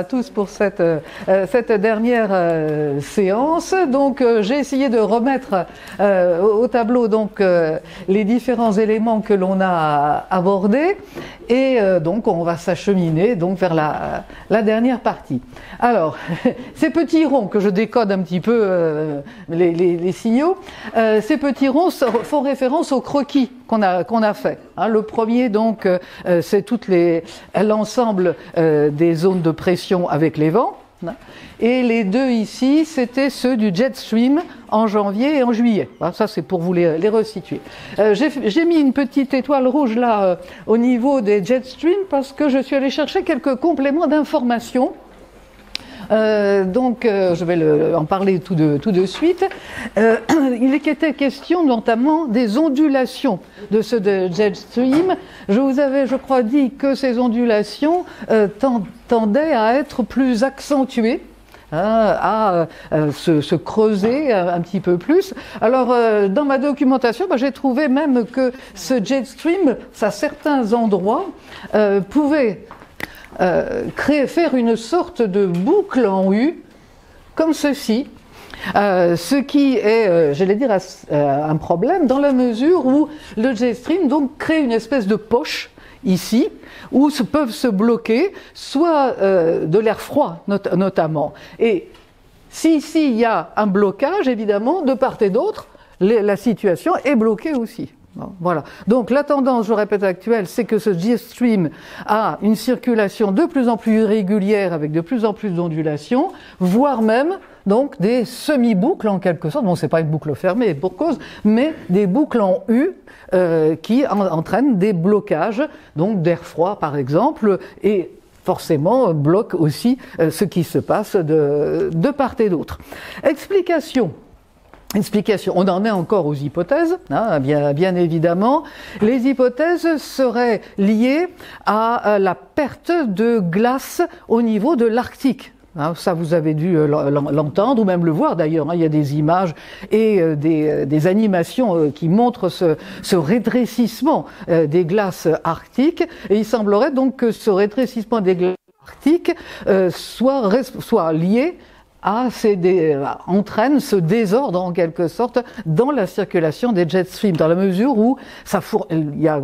à tous pour cette dernière séance. Donc j'ai essayé de remettre au tableau donc les différents éléments que l'on a abordés et donc on va s'acheminer donc vers la dernière partie. Alors ces petits ronds que je décode un petit peu les signaux, ces petits ronds font référence au croquis qu'on a fait. Hein, le premier donc c'est l'ensemble des zones de pression avec les vents. Et les deux ici, c'était ceux du jet stream en janvier et en juillet. Voilà, ça, c'est pour vous les resituer. J'ai mis une petite étoile rouge là au niveau des jet stream parce que je suis allé chercher quelques compléments d'information. Je vais en parler tout de suite. Il était question notamment des ondulations de ce jet stream. Je vous avais, je crois, dit que ces ondulations tendaient à être plus accentuées, à se creuser un petit peu plus. Alors, dans ma documentation, j'ai trouvé même que ce jet stream, à certains endroits, pouvait faire une sorte de boucle en U, comme ceci, ce qui est, j'allais dire, un problème dans la mesure où le jet stream donc crée une espèce de poche ici, où peuvent se bloquer soit de l'air froid notamment. Et si ici il y a un blocage, évidemment, de part et d'autre, la situation est bloquée aussi. Voilà. Donc la tendance, je répète, actuelle, c'est que ce jet stream a une circulation de plus en plus irrégulière avec de plus en plus d'ondulations, voire même donc des semi-boucles en quelque sorte. Bon, c'est pas une boucle fermée pour cause, mais des boucles en U qui entraînent des blocages, donc d'air froid par exemple, et forcément bloquent aussi ce qui se passe de part et d'autre. Explication, on en est encore aux hypothèses, hein, bien évidemment. Les hypothèses seraient liées à la perte de glace au niveau de l'Arctique. Hein, ça, vous avez dû l'entendre ou même le voir d'ailleurs. Hein, il y a des images et des animations qui montrent ce rétrécissement des glaces arctiques. Et il semblerait donc que ce rétrécissement des glaces arctiques soit lié entraîne ce désordre en quelque sorte dans la circulation des jet streams, dans la mesure où il y a,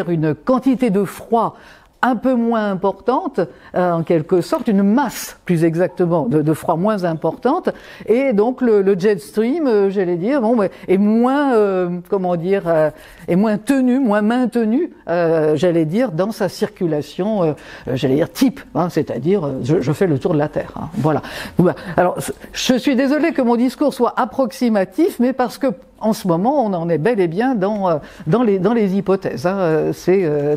une quantité de froid un peu moins importante, en quelque sorte, une masse, plus exactement, de froid moins importante, et donc le jet stream, j'allais dire, est moins, est moins tenu, moins maintenu, j'allais dire, dans sa circulation, j'allais dire type, hein, c'est-à-dire, je fais le tour de la Terre, hein, voilà. Alors, je suis désolé que mon discours soit approximatif, mais parce que en ce moment, on en est bel et bien dans les hypothèses. Hein.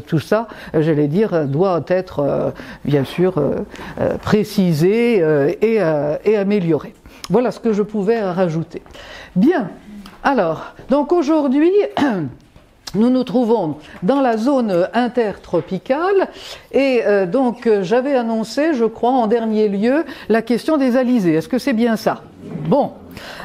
Tout ça, j'allais dire, doit être bien sûr précisé et amélioré. Voilà ce que je pouvais rajouter. Bien. Alors, donc aujourd'hui, nous nous trouvons dans la zone intertropicale et donc j'avais annoncé, je crois, en dernier lieu, la question des alizés. Est-ce que c'est bien ça? Bon.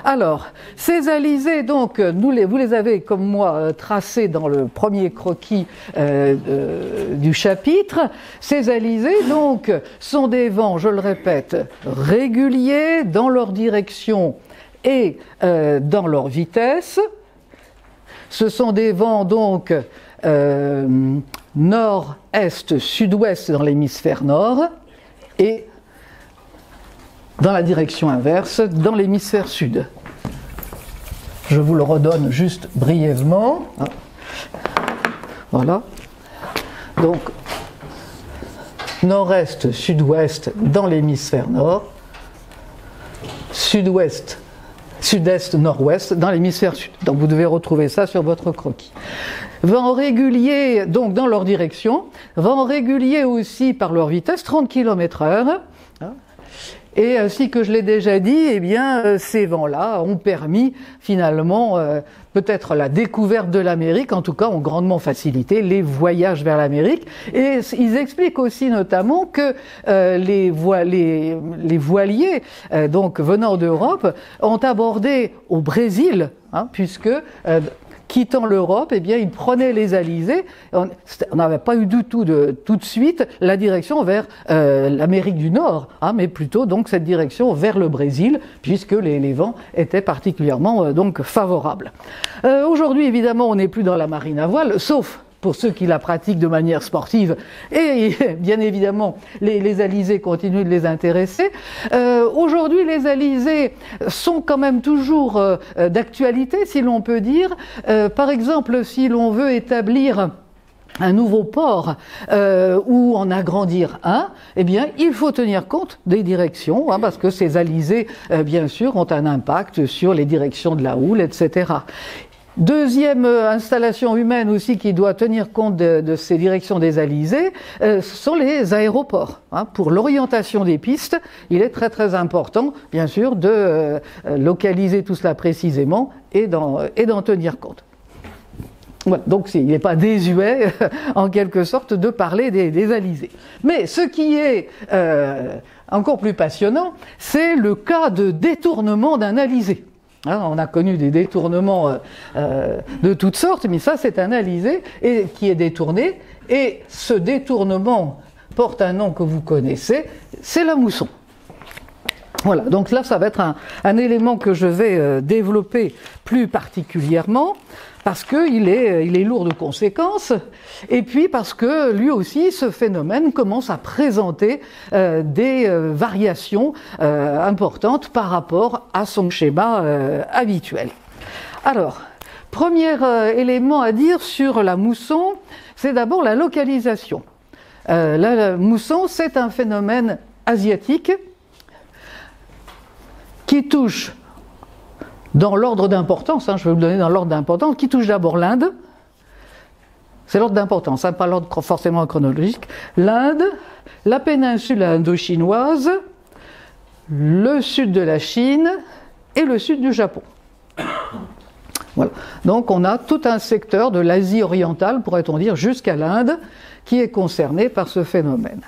Alors, ces alizés, donc, vous les avez, comme moi, tracés dans le premier croquis du chapitre. Ces alizés, donc, sont des vents, je le répète, réguliers dans leur direction et dans leur vitesse. Ce sont des vents, donc, nord-est, sud-ouest dans l'hémisphère nord et dans la direction inverse, dans l'hémisphère sud. Je vous le redonne juste brièvement. Voilà. Donc, nord-est, sud-ouest dans l'hémisphère nord, sud-ouest, sud-est, nord-ouest dans l'hémisphère sud. Donc, vous devez retrouver ça sur votre croquis. Vents réguliers, donc, dans leur direction, vents réguliers aussi par leur vitesse, 30 km/h. Et ainsi que je l'ai déjà dit, eh bien, ces vents-là ont permis finalement peut-être la découverte de l'Amérique, en tout cas ont grandement facilité les voyages vers l'Amérique. Et ils expliquent aussi notamment que les voiliers donc venant d'Europe ont abordé au Brésil, hein, puisque quittant l'Europe, eh bien, ils prenaient les alizés. On n'avait pas eu du tout tout de suite la direction vers l'Amérique du Nord, hein, mais plutôt donc cette direction vers le Brésil, puisque les vents étaient particulièrement donc favorables. Aujourd'hui, évidemment, on n'est plus dans la marine à voile, sauf pour ceux qui la pratiquent de manière sportive, et bien évidemment les alizés continuent de les intéresser. Aujourd'hui, les alizés sont quand même toujours d'actualité, si l'on peut dire. Par exemple, si l'on veut établir un nouveau port ou en agrandir un, eh bien, il faut tenir compte des directions, hein, parce que ces alizés, bien sûr, ont un impact sur les directions de la houle, etc. Deuxième installation humaine aussi qui doit tenir compte de ces directions des alizés, ce sont les aéroports. Hein. Pour l'orientation des pistes, il est très très important, bien sûr, de localiser tout cela précisément et d'en tenir compte. Voilà, donc il n'est pas désuet, en quelque sorte, de parler des alizés. Mais ce qui est encore plus passionnant, c'est le cas de détournement d'un alizé. Hein, on a connu des détournements de toutes sortes, mais ça c'est un alizé qui est détourné, et ce détournement porte un nom que vous connaissez, c'est la mousson. Voilà, donc là ça va être un élément que je vais développer plus particulièrement, parce qu'il est lourd de conséquences, et puis parce que lui aussi, ce phénomène commence à présenter des variations importantes par rapport à son schéma habituel. Alors, premier élément à dire sur la mousson, c'est d'abord la localisation. La mousson, c'est un phénomène asiatique qui touche dans l'ordre d'importance, hein, je vais vous le donner dans l'ordre d'importance, qui touche d'abord l'Inde, c'est l'ordre d'importance, hein, pas l'ordre forcément chronologique, l'Inde, la péninsule indo-chinoise, le sud de la Chine et le sud du Japon. Voilà. Donc on a tout un secteur de l'Asie orientale, pourrait-on dire, jusqu'à l'Inde, qui est concerné par ce phénomène.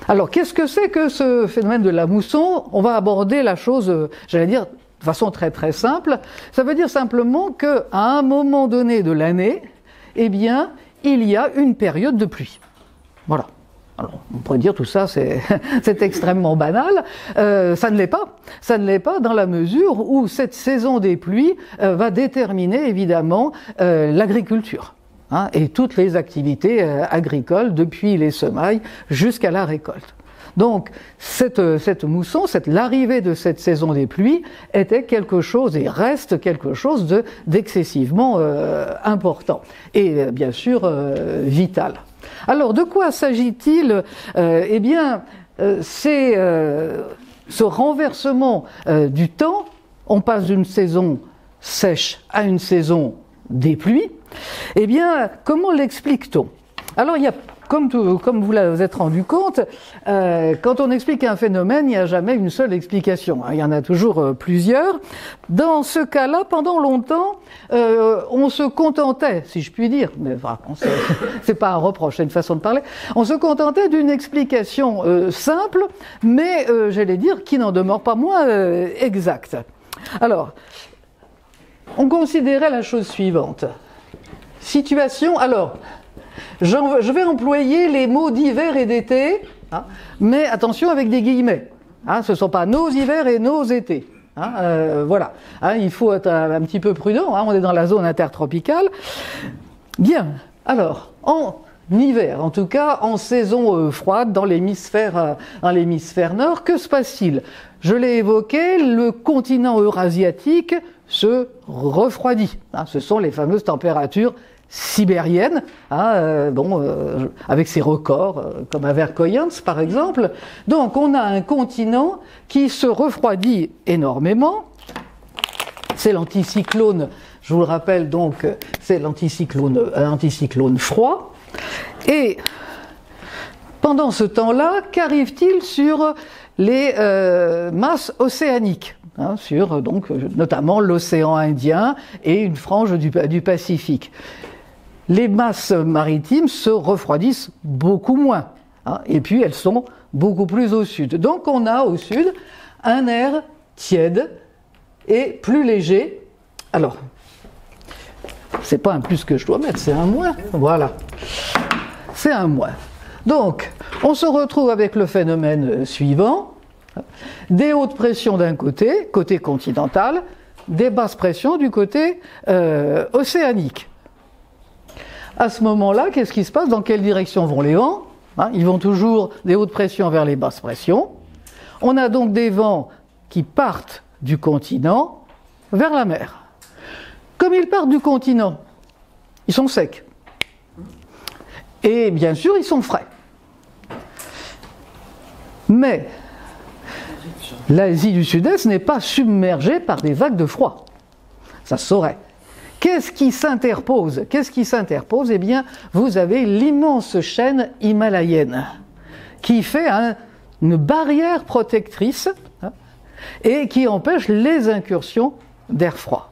Alors qu'est-ce que c'est que ce phénomène de la mousson? On va aborder la chose, j'allais dire, de façon très très simple. Ça veut dire simplement qu'à un moment donné de l'année, eh bien, il y a une période de pluie. Voilà. Alors, on pourrait dire tout ça, c'est extrêmement banal. Ça ne l'est pas. Ça ne l'est pas dans la mesure où cette saison des pluies va déterminer évidemment l'agriculture. Hein, et toutes les activités agricoles, depuis les semailles jusqu'à la récolte. Donc, cette mousson, l'arrivée de cette saison des pluies était quelque chose et reste quelque chose d'excessivement important et bien sûr vital. Alors, de quoi s'agit-il? Eh bien, c'est ce renversement du temps. On passe d'une saison sèche à une saison des pluies. Eh bien, comment l'explique-t-on? Alors, il y a, comme vous vous êtes rendu compte, quand on explique un phénomène, il n'y a jamais une seule explication. Il y en a toujours plusieurs. Dans ce cas-là, pendant longtemps, on se contentait, si je puis dire, mais enfin, c'est pas un reproche, c'est une façon de parler, on se contentait d'une explication simple, mais j'allais dire qui n'en demeure pas moins exacte. Alors, on considérait la chose suivante. Situation, alors, je vais employer les mots d'hiver et d'été, hein, mais attention avec des guillemets. Hein, ce ne sont pas nos hivers et nos étés. Hein, voilà. Hein, il faut être un petit peu prudent, hein, on est dans la zone intertropicale. Bien, alors, en hiver, en tout cas en saison froide, dans l'hémisphère nord, que se passe-t-il? Je l'ai évoqué, le continent eurasiatique se refroidit. Hein, ce sont les fameuses températures sibérienne, hein, avec ses records, comme à Verkhoyansk par exemple. Donc on a un continent qui se refroidit énormément. C'est l'anticyclone, je vous le rappelle donc, c'est l'anticyclone froid. Et pendant ce temps-là, qu'arrive-t-il sur les masses océaniques? Hein, sur donc notamment l'océan Indien et une frange du Pacifique. Les masses maritimes se refroidissent beaucoup moins, hein, et puis elles sont beaucoup plus au sud. Donc on a au sud un air tiède et plus léger. Alors, c'est pas un plus que je dois mettre, c'est un moins. Voilà. C'est un moins. Donc, on se retrouve avec le phénomène suivant. Des hautes pressions d'un côté, côté continental, des basses pressions du côté océanique. À ce moment-là, qu'est-ce qui se passe? Dans quelle direction vont les vents? Ils vont toujours des hautes pressions vers les basses pressions. On a donc des vents qui partent du continent vers la mer. Comme ils partent du continent, ils sont secs. Et bien sûr, ils sont frais. Mais l'Asie du Sud-Est n'est pas submergée par des vagues de froid. Ça se saurait. Qu'est-ce qui s'interpose? Eh bien, vous avez l'immense chaîne himalayenne qui fait une barrière protectrice et qui empêche les incursions d'air froid.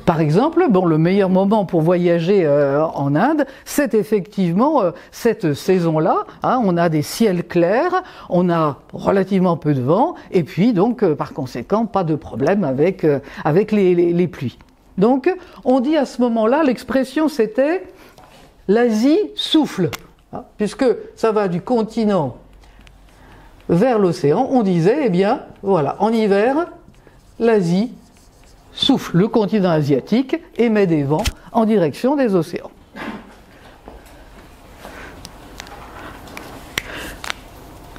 Par exemple, le meilleur moment pour voyager en Inde, c'est effectivement cette saison-là. On a des ciels clairs, on a relativement peu de vent, et puis donc, par conséquent, pas de problème avec les pluies. Donc, on dit à ce moment-là, l'expression c'était « l'Asie souffle », puisque ça va du continent vers l'océan. On disait, eh bien, voilà, en hiver, l'Asie souffle, le continent asiatique émet des vents en direction des océans.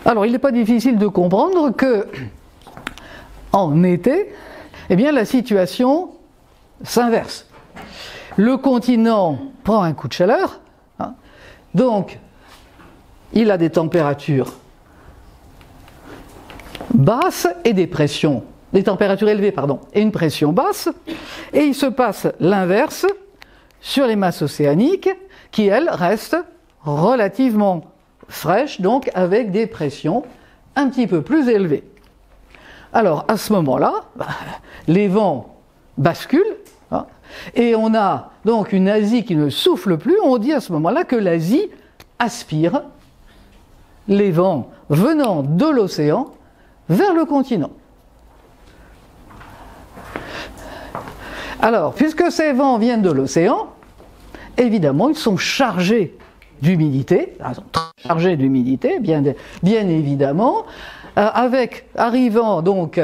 Alors, il n'est pas difficile de comprendre que, en été, eh bien, la situation s'inverse. Le continent prend un coup de chaleur, donc il a des températures basses et des températures élevées, et une pression basse, et il se passe l'inverse sur les masses océaniques, qui elles restent relativement fraîches, donc avec des pressions un petit peu plus élevées. Alors à ce moment-là, les vents basculent, et on a donc une Asie qui ne souffle plus. On dit à ce moment-là que l'Asie aspire les vents venant de l'océan vers le continent. Alors, puisque ces vents viennent de l'océan, évidemment, ils sont chargés d'humidité, bien évidemment, arrivant donc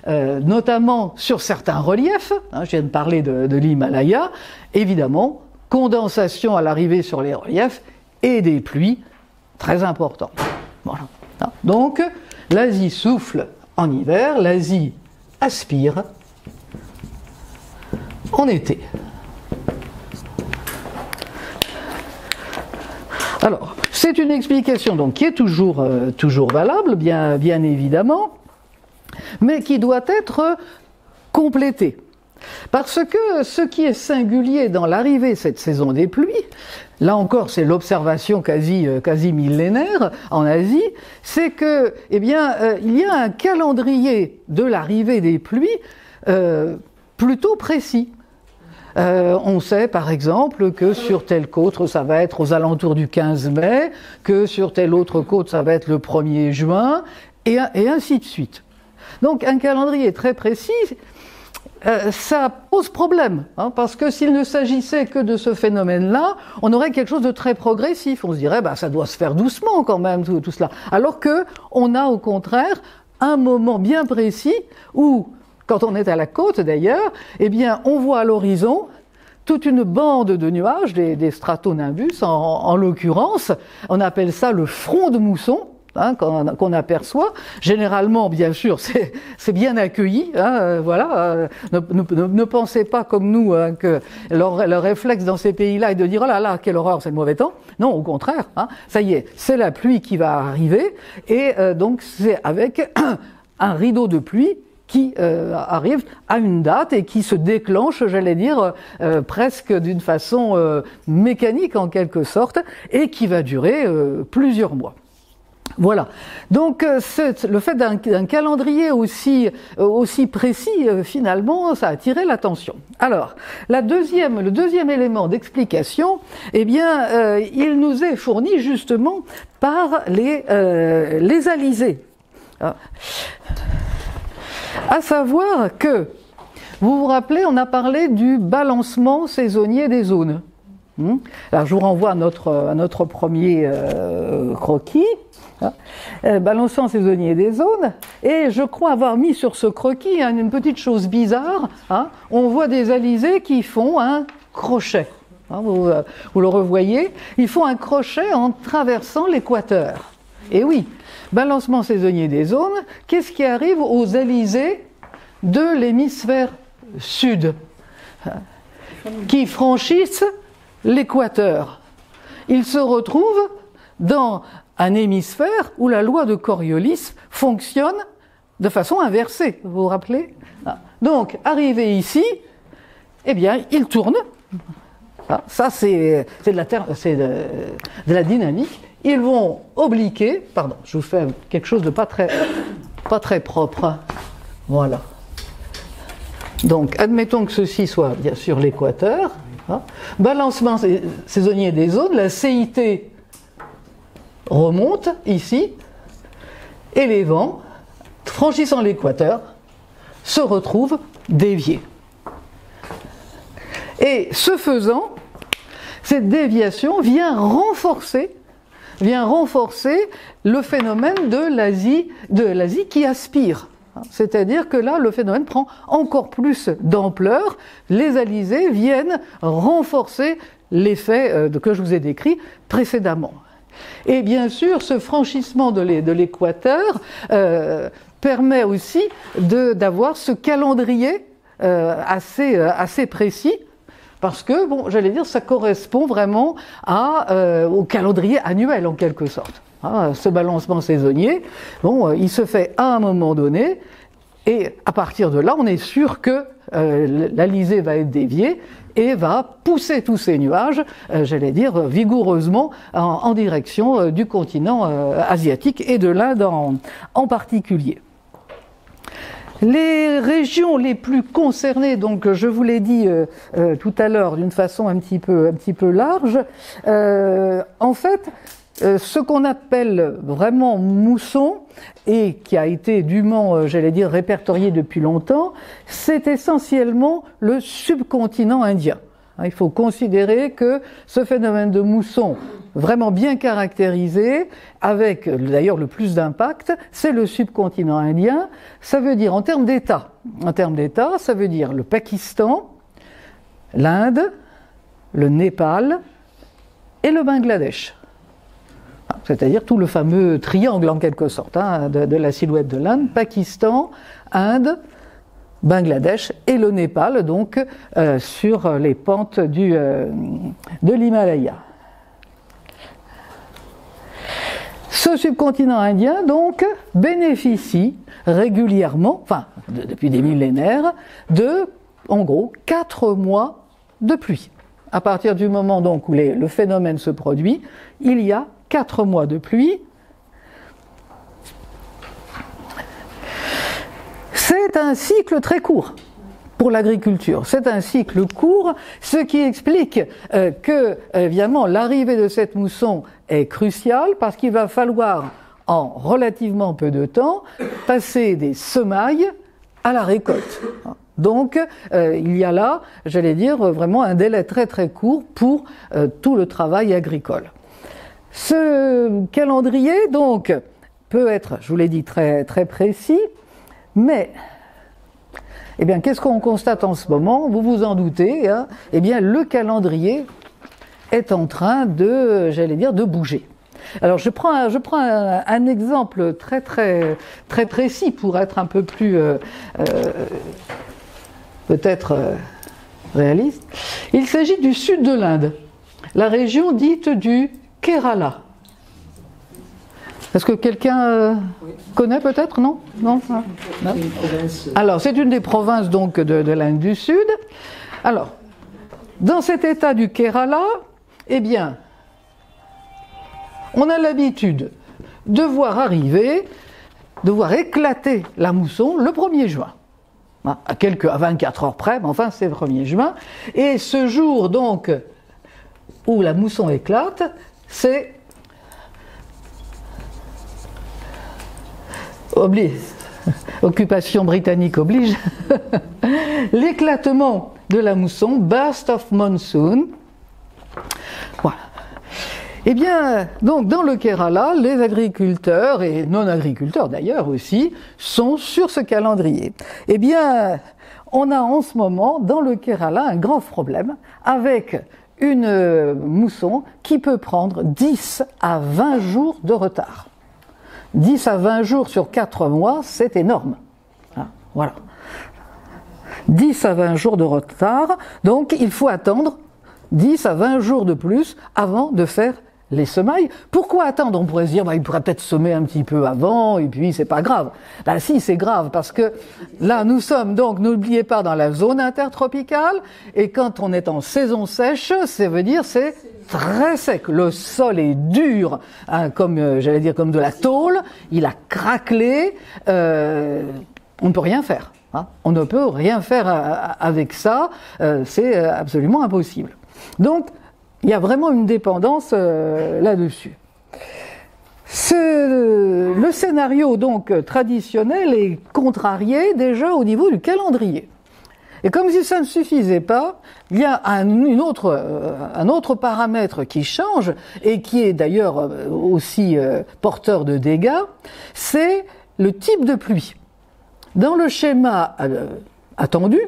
notamment sur certains reliefs, je viens de parler de l'Himalaya, évidemment, condensation à l'arrivée sur les reliefs et des pluies très importantes. Voilà. Donc, l'Asie souffle en hiver, l'Asie aspire en été. Alors, c'est une explication donc, qui est toujours valable, bien évidemment, mais qui doit être complétée. Parce que ce qui est singulier dans l'arrivée de cette saison des pluies, là encore c'est l'observation quasi millénaire en Asie, c'est que, il y a un calendrier de l'arrivée des pluies plutôt précis. On sait par exemple que sur telle côte ça va être aux alentours du 15 mai, que sur telle autre côte ça va être le 1er juin, et ainsi de suite. Donc un calendrier très précis, ça pose problème, parce que s'il ne s'agissait que de ce phénomène-là, on aurait quelque chose de très progressif. On se dirait, ça doit se faire doucement quand même, tout cela. Alors que on a au contraire un moment bien précis où, quand on est à la côte d'ailleurs, on voit à l'horizon toute une bande de nuages, des stratonimbus en l'occurrence. On appelle ça le front de mousson, qu'on aperçoit. Généralement, bien sûr, c'est bien accueilli. Voilà. Ne pensez pas comme nous que leur réflexe dans ces pays-là est de dire « Oh là là, quelle horreur, c'est le mauvais temps ». Non, au contraire. Ça y est, c'est la pluie qui va arriver. Et donc, c'est avec un rideau de pluie qui arrive à une date et qui se déclenche, j'allais dire, presque d'une façon mécanique en quelque sorte, et qui va durer plusieurs mois. Voilà. Donc le fait d'un calendrier aussi précis, finalement, ça a attiré l'attention. Alors, le deuxième élément d'explication, il nous est fourni justement par les alizés. À savoir que Vous vous rappelez, on a parlé du balancement saisonnier des zones. Alors je vous renvoie à notre premier croquis. Balancement saisonnier des zones, et je crois avoir mis sur ce croquis une petite chose bizarre. On voit des alizés qui font un crochet. Vous le revoyez, ils font un crochet en traversant l'équateur. Et oui, balancement saisonnier des zones, qu'est-ce qui arrive aux alizés de l'hémisphère sud qui franchissent l'équateur? Ils se retrouvent dans un hémisphère où la loi de Coriolis fonctionne de façon inversée, vous vous rappelez? Donc, arrivé ici, eh bien, ils tournent. Ça, c'est de la dynamique. Ils vont obliquer, pardon, je vous fais quelque chose de pas très propre. Voilà. Donc, admettons que ceci soit bien sûr l'équateur. Balancement saisonnier des zones, la CIT remonte ici, et les vents, franchissant l'équateur, se retrouvent déviés. Et ce faisant, cette déviation vient renforcer le phénomène de l'Asie qui aspire. C'est-à-dire que là, le phénomène prend encore plus d'ampleur. Les alizés viennent renforcer l'effet que je vous ai décrit précédemment. Et bien sûr, ce franchissement de l'équateur permet aussi d'avoir ce calendrier assez précis, parce que, bon, j'allais dire, ça correspond vraiment au calendrier annuel, en quelque sorte. Ce balancement saisonnier, bon, il se fait à un moment donné, et à partir de là, on est sûr que l'alizé va être déviée et va pousser tous ces nuages, j'allais dire, vigoureusement en direction du continent asiatique et de l'Inde en particulier. Les régions les plus concernées, donc je vous l'ai dit tout à l'heure d'une façon un petit peu large, en fait, ce qu'on appelle vraiment mousson, et qui a été dûment, j'allais dire, répertorié depuis longtemps, c'est essentiellement le subcontinent indien. Il faut considérer que ce phénomène de mousson, vraiment bien caractérisé, avec d'ailleurs le plus d'impact, c'est le subcontinent indien. Ça veut dire, en termes d'État, ça veut dire le Pakistan, l'Inde, le Népal et le Bangladesh. C'est-à-dire tout le fameux triangle, en quelque sorte, de la silhouette de l'Inde: Pakistan, Inde, Bangladesh et le Népal, donc sur les pentes de l'Himalaya. Ce subcontinent indien, donc, bénéficie régulièrement, enfin, depuis des millénaires, de, en gros, 4 mois de pluie. À partir du moment, donc, où le phénomène se produit, il y a 4 mois de pluie. C'est un cycle très court pour l'agriculture. C'est un cycle court, ce qui explique que, évidemment, l'arrivée de cette mousson est cruciale, parce qu'il va falloir, en relativement peu de temps, passer des semailles à la récolte. Donc, il y a là, j'allais dire, vraiment un délai très très court pour tout le travail agricole. Ce calendrier, donc, peut être, je vous l'ai dit, très très précis, mais, eh bien, qu'est-ce qu'on constate en ce moment? Vous vous en doutez, eh bien, le calendrier est en train de, j'allais dire, de bouger. Alors, je prends un exemple très très très précis pour être un peu plus peut-être réaliste. Il s'agit du sud de l'Inde, la région dite du Kerala. Est-ce que quelqu'un connaît peut-être? Non? Non? Non. Alors, c'est une des provinces donc de l'Inde du Sud. Alors, dans cet état du Kerala, eh bien, on a l'habitude de voir arriver, de voir éclater la mousson le 1er juin. À 24 heures près, mais enfin c'est le 1er juin. Et ce jour donc où la mousson éclate, c'est occupation britannique oblige, l'éclatement de la mousson, burst of monsoon. Voilà. Eh bien, donc dans le Kerala, les agriculteurs, et non-agriculteurs d'ailleurs aussi, sont sur ce calendrier. Eh bien, on a en ce moment, dans le Kerala, un grand problème avec une mousson qui peut prendre 10 à 20 jours de retard. 10 à 20 jours sur 4 mois, c'est énorme. Voilà. 10 à 20 jours de retard, donc il faut attendre 10 à 20 jours de plus avant de faire les semailles. Pourquoi attendre? On pourrait se dire, il pourrait peut-être semer un petit peu avant, et puis c'est pas grave. Si, c'est grave, parce que là, nous sommes donc, n'oubliez pas, dans la zone intertropicale, et quand on est en saison sèche, ça veut dire c'est très sec. Le sol est dur, comme, j'allais dire, comme de la tôle, il a craquelé, on ne peut rien faire. On ne peut rien faire avec ça, c'est absolument impossible. Donc, il y a vraiment une dépendance là-dessus. Le scénario donc traditionnel est contrarié déjà au niveau du calendrier. Et comme si ça ne suffisait pas, il y a un autre paramètre qui change et qui est d'ailleurs aussi porteur de dégâts, c'est le type de pluie. Dans le schéma attendu,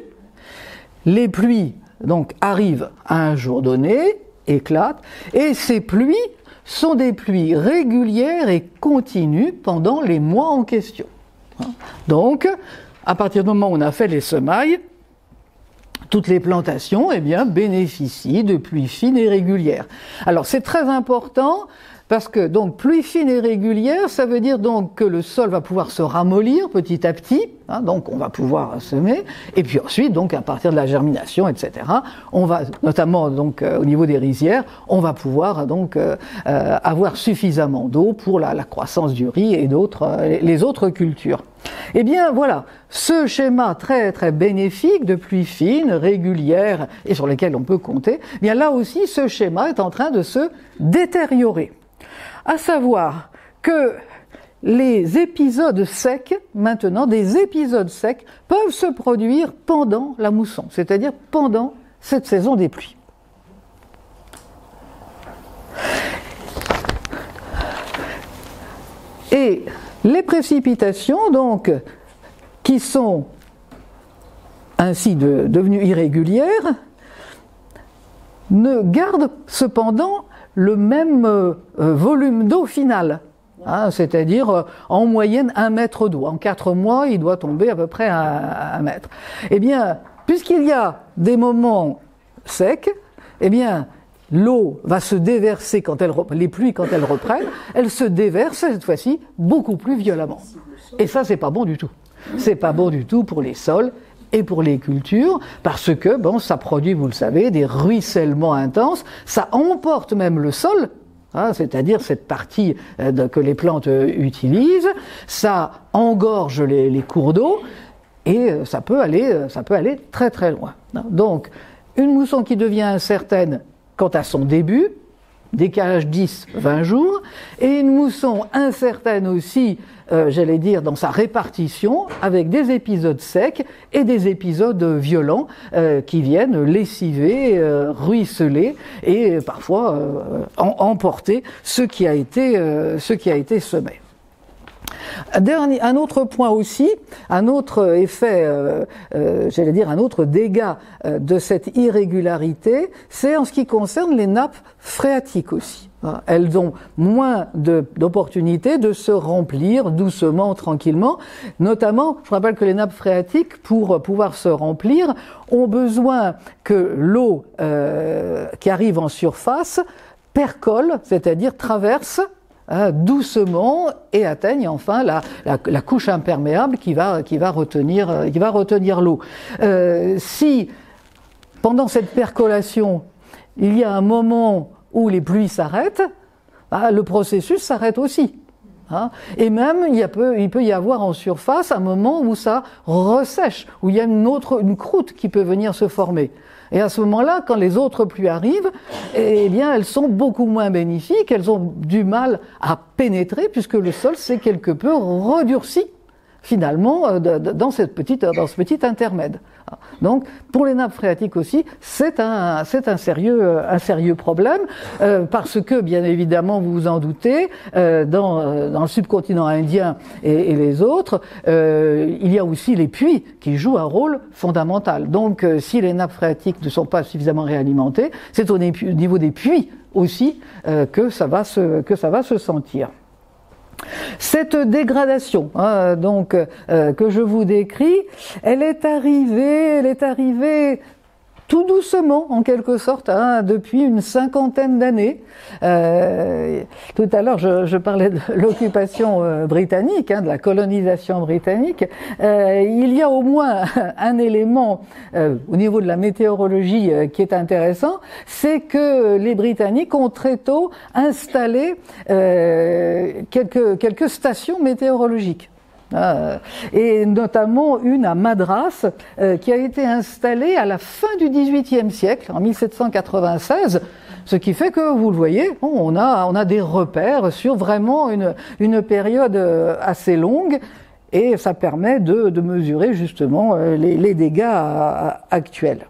les pluies donc arrivent à un jour donné, éclatent, et ces pluies sont des pluies régulières et continues pendant les mois en question. Donc, à partir du moment où on a fait les semailles, toutes les plantations bénéficient de pluies fines et régulières. Alors c'est très important parce que donc pluie fine et régulière, ça veut dire donc que le sol va pouvoir se ramollir petit à petit, donc on va pouvoir semer, et puis ensuite donc à partir de la germination, etc. On va notamment donc au niveau des rizières, on va pouvoir donc avoir suffisamment d'eau pour la croissance du riz et les autres cultures. Eh bien voilà, ce schéma très très bénéfique de pluie fine, régulière et sur lesquelles on peut compter, eh bien là aussi ce schéma est en train de se détériorer. À savoir que les épisodes secs, maintenant, des épisodes secs peuvent se produire pendant la mousson, c'est-à-dire pendant cette saison des pluies. Et les précipitations, donc, qui sont ainsi devenues irrégulières, ne gardent cependant le même volume d'eau final, c'est-à-dire en moyenne 1 mètre d'eau. En 4 mois, il doit tomber à peu près à 1 mètre. Eh bien, puisqu'il y a des moments secs, eh bien, l'eau va se déverser les pluies quand elles reprennent, elles se déversent cette fois-ci beaucoup plus violemment. Et ça, c'est pas bon du tout. C'est pas bon du tout pour les sols et pour les cultures, parce que ça produit, vous le savez, des ruissellements intenses, ça emporte même le sol, c'est-à-dire cette partie que les plantes utilisent, ça engorge les cours d'eau, et ça peut aller très très loin. Donc, une mousson qui devient incertaine quant à son début, décalage 10-20 jours, et une mousson incertaine aussi, j'allais dire, dans sa répartition, avec des épisodes secs et des épisodes violents qui viennent lessiver, ruisseler et parfois emporter ce qui a été semé. Un autre point aussi, un autre effet, j'allais dire un autre dégât de cette irrégularité, c'est en ce qui concerne les nappes phréatiques aussi. Elles ont moins d'opportunités de se remplir doucement, tranquillement. Notamment, je rappelle que les nappes phréatiques, pour pouvoir se remplir, ont besoin que l'eau qui arrive en surface percole, c'est-à-dire traverse doucement et atteigne enfin la couche imperméable qui va retenir l'eau. Si pendant cette percolation il y a un moment où les pluies s'arrêtent, le processus s'arrête aussi. Et même il peut y avoir en surface un moment où ça ressèche, où il y a une croûte qui peut venir se former. Et à ce moment-là, quand les autres pluies arrivent, eh bien, elles sont beaucoup moins bénéfiques, elles ont du mal à pénétrer puisque le sol s'est quelque peu redurci finalement dans ce petit intermède. Donc, pour les nappes phréatiques aussi, c'est un sérieux problème, parce que, bien évidemment, vous vous en doutez, dans le subcontinent indien et les autres, il y a aussi les puits qui jouent un rôle fondamental. Donc, si les nappes phréatiques ne sont pas suffisamment réalimentées, c'est au niveau des puits aussi que ça va se sentir. Cette dégradation, que je vous décris, elle est arrivée tout doucement, en quelque sorte, depuis une cinquantaine d'années. Tout à l'heure, je parlais de l'occupation britannique, de la colonisation britannique. Il y a au moins un élément au niveau de la météorologie qui est intéressant, c'est que les Britanniques ont très tôt installé quelques stations météorologiques. Et notamment une à Madras qui a été installée à la fin du XVIIIe siècle, en 1796, ce qui fait que, vous le voyez, on a des repères sur vraiment une période assez longue, et ça permet de mesurer justement les dégâts actuels.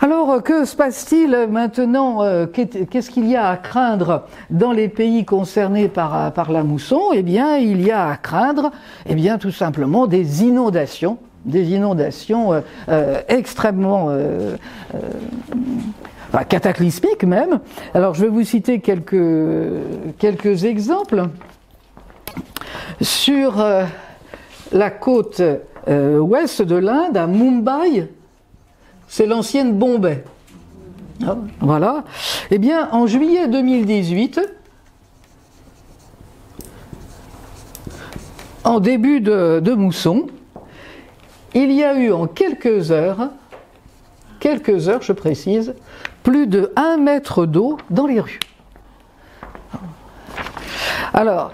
Alors, que se passe-t-il maintenant? Qu'est-ce qu'il y a à craindre dans les pays concernés par la mousson? Eh bien, il y a à craindre, tout simplement des inondations extrêmement cataclysmiques même. Alors, je vais vous citer quelques exemples. Sur la côte ouest de l'Inde, à Mumbai, c'est l'ancienne Bombay. Voilà. Eh bien, en juillet 2018, en début de mousson, il y a eu en quelques heures, je précise, plus de 1 mètre d'eau dans les rues. Alors,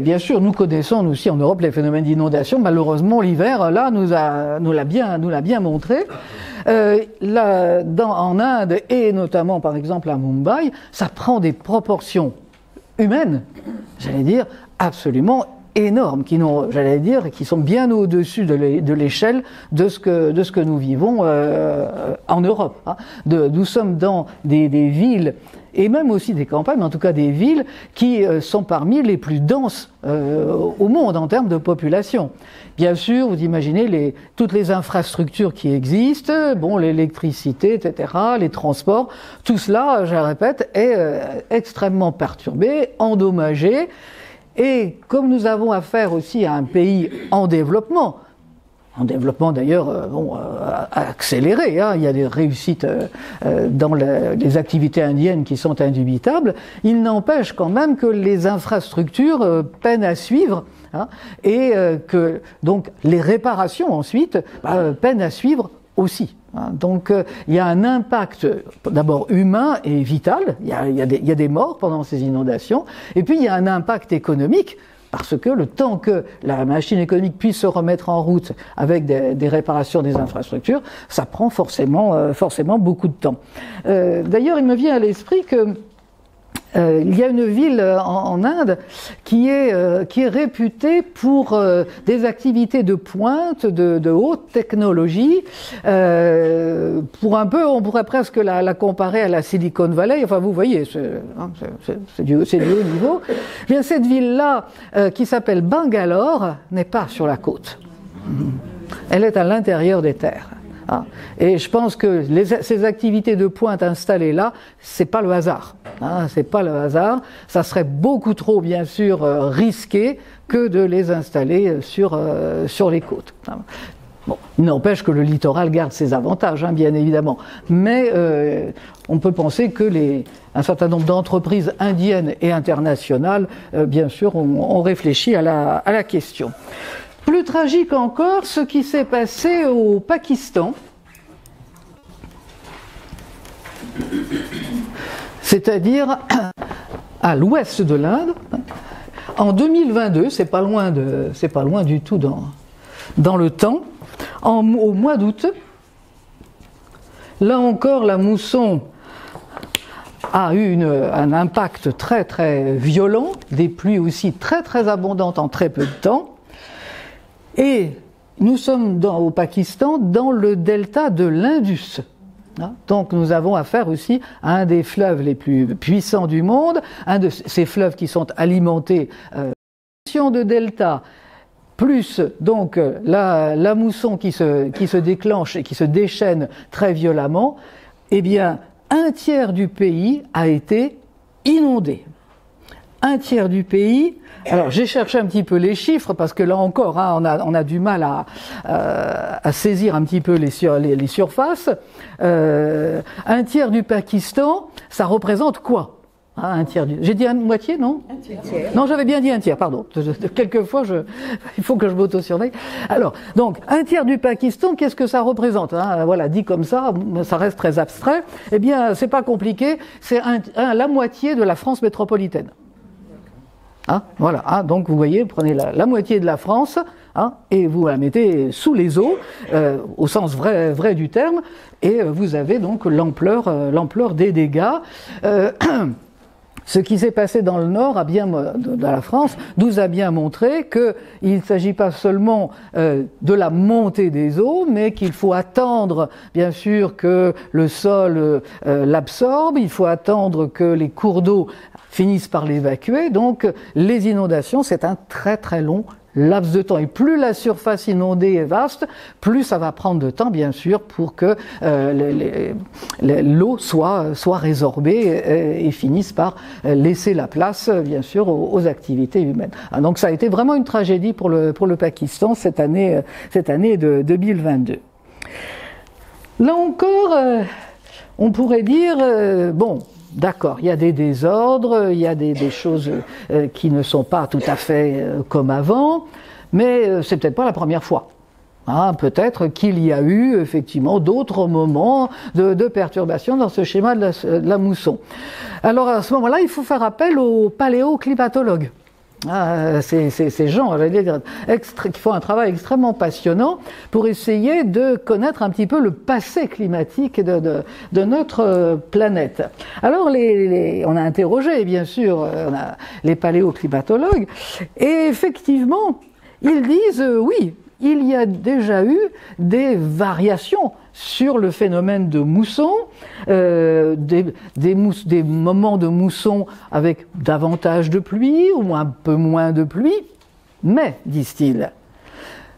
bien sûr, nous connaissons nous aussi en Europe les phénomènes d'inondation. Malheureusement, l'hiver là nous l'a bien montré. En Inde et notamment par exemple à Mumbai, ça prend des proportions humaines, j'allais dire absolument énormes, qui sont bien au-dessus de l'échelle de ce que nous vivons en Europe. Nous sommes dans des villes et même aussi des campagnes, mais en tout cas des villes qui sont parmi les plus denses au monde en termes de population. Bien sûr, vous imaginez toutes les infrastructures qui existent, l'électricité, etc., les transports, tout cela, je le répète, est extrêmement perturbé, endommagé. Et comme nous avons affaire aussi à un pays en développement d'ailleurs accéléré, il y a des réussites dans les activités indiennes qui sont indubitables, il n'empêche quand même que les infrastructures peinent à suivre, et que donc les réparations ensuite peinent à suivre aussi. Donc il y a un impact d'abord humain et vital, il y a des morts pendant ces inondations, et puis il y a un impact économique, parce que le temps que la machine économique puisse se remettre en route avec des réparations des infrastructures, ça prend forcément beaucoup de temps. D'ailleurs, il me vient à l'esprit que il y a une ville en Inde qui est réputée pour des activités de pointe, de haute technologie. Pour un peu, on pourrait presque la comparer à la Silicon Valley. Enfin, vous voyez, c'est du haut niveau. Bien, cette ville-là, qui s'appelle Bangalore, n'est pas sur la côte. Elle est à l'intérieur des terres. Et je pense que ces activités de pointe installées là, c'est pas le hasard. C'est pas le hasard. Ça serait beaucoup trop, bien sûr, risqué que de les installer sur les côtes. Bon, il n'empêche que le littoral garde ses avantages, bien évidemment. Mais on peut penser que un certain nombre d'entreprises indiennes et internationales, bien sûr, ont réfléchi à la question. Plus tragique encore, ce qui s'est passé au Pakistan, c'est-à-dire à l'ouest de l'Inde, en 2022, c'est pas loin du tout dans le temps, au mois d'août, là encore la mousson a eu un impact très très violent, des pluies aussi très très abondantes en très peu de temps. Et nous sommes au Pakistan, dans le delta de l'Indus. Donc nous avons affaire aussi à un des fleuves les plus puissants du monde, un de ces fleuves qui sont alimentés de delta, plus donc la mousson qui se déclenche et qui se déchaîne très violemment, eh bien un tiers du pays a été inondé. Un tiers du pays. Alors j'ai cherché un petit peu les chiffres parce que là encore, hein, on a du mal à saisir un petit peu les surfaces. Un tiers du Pakistan, ça représente quoi? Ah, un tiers du... J'ai dit une moitié, non? Un tiers. Non, j'avais bien dit un tiers, pardon. Quelquefois, il faut que je m'auto-surveille. Alors, donc, un tiers du Pakistan, qu'est-ce que ça représente, hein? Voilà, dit comme ça reste très abstrait. Eh bien, c'est pas compliqué, c'est la moitié de la France métropolitaine. Hein, voilà, hein, donc vous voyez, vous prenez la moitié de la France, hein, et vous la mettez sous les eaux, au sens vrai du terme, et vous avez donc l'ampleur des dégâts. Ce qui s'est passé dans le nord, de la France, nous a bien montré qu'il ne s'agit pas seulement de la montée des eaux, mais qu'il faut attendre, bien sûr, que le sol l'absorbe, il faut attendre que les cours d'eau finissent par l'évacuer. Donc les inondations, c'est un très très long laps de temps. Et plus la surface inondée est vaste, plus ça va prendre de temps, bien sûr, pour que l'eau soit résorbée et finisse par laisser la place, bien sûr, aux activités humaines. Donc ça a été vraiment une tragédie pour le Pakistan cette année de 2022. Là encore, on pourrait dire, bon, d'accord, il y a des désordres, il y a des choses qui ne sont pas tout à fait comme avant, mais c'est peut-être pas la première fois. Hein, peut-être qu'il y a eu effectivement d'autres moments de perturbation dans ce schéma de la mousson. Alors à ce moment-là, il faut faire appel aux paléoclimatologues. Ces gens, j'allais dire, qui font un travail extrêmement passionnant pour essayer de connaître un petit peu le passé climatique de notre planète. Alors, on a interrogé, bien sûr, les paléoclimatologues, et effectivement, ils disent oui, il y a déjà eu des variations sur le phénomène de mousson, des moments de mousson avec davantage de pluie ou un peu moins de pluie, mais, disent-ils,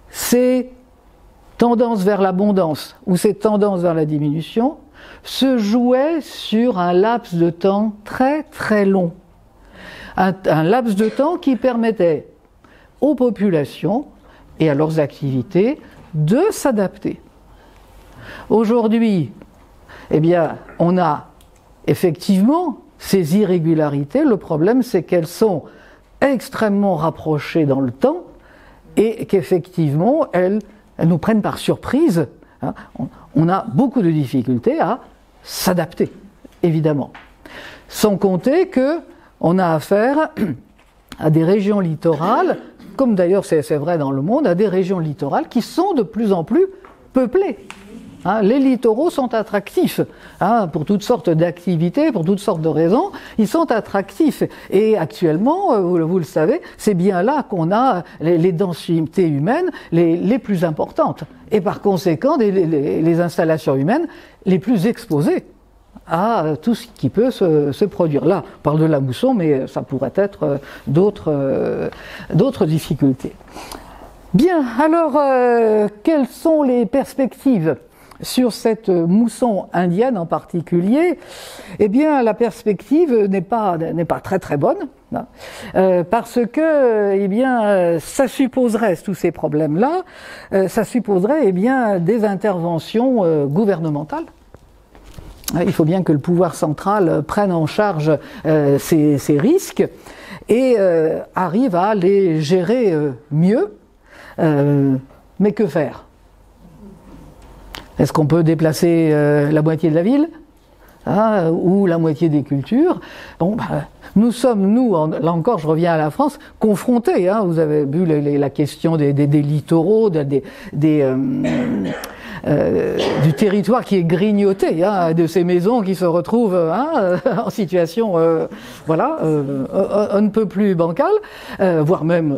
ces tendances vers l'abondance ou ces tendances vers la diminution se jouaient sur un laps de temps très très long. Un laps de temps qui permettait aux populations et à leurs activités de s'adapter. Aujourd'hui, eh bien, on a effectivement ces irrégularités. Le problème, c'est qu'elles sont extrêmement rapprochées dans le temps et qu'effectivement, elles nous prennent par surprise. On a beaucoup de difficultés à s'adapter, évidemment. Sans compter qu'on a affaire à des régions littorales, comme d'ailleurs c'est vrai dans le monde, à des régions littorales qui sont de plus en plus peuplées. Les littoraux sont attractifs pour toutes sortes d'activités, pour toutes sortes de raisons, ils sont attractifs. Et actuellement, vous le savez, c'est bien là qu'on a les densités humaines les plus importantes. Et par conséquent, les installations humaines les plus exposées à tout ce qui peut se produire. Là, on parle de la mousson, mais ça pourrait être d'autres difficultés. Bien, alors, quelles sont les perspectives sur cette mousson indienne en particulier? Eh bien, la perspective n'est pas très très bonne, parce que, eh bien, ça supposerait, tous ces problèmes-là, ça supposerait, eh bien, des interventions gouvernementales. Il faut bien que le pouvoir central prenne en charge ces risques et arrive à les gérer mieux. Mais que faire? Est-ce qu'on peut déplacer la moitié de la ville ou la moitié des cultures? Bon, nous sommes, là encore, je reviens à la France, confrontés. Vous avez vu la question des littoraux, du territoire qui est grignoté, hein, de ces maisons qui se retrouvent en situation on ne peut plus bancale, voire même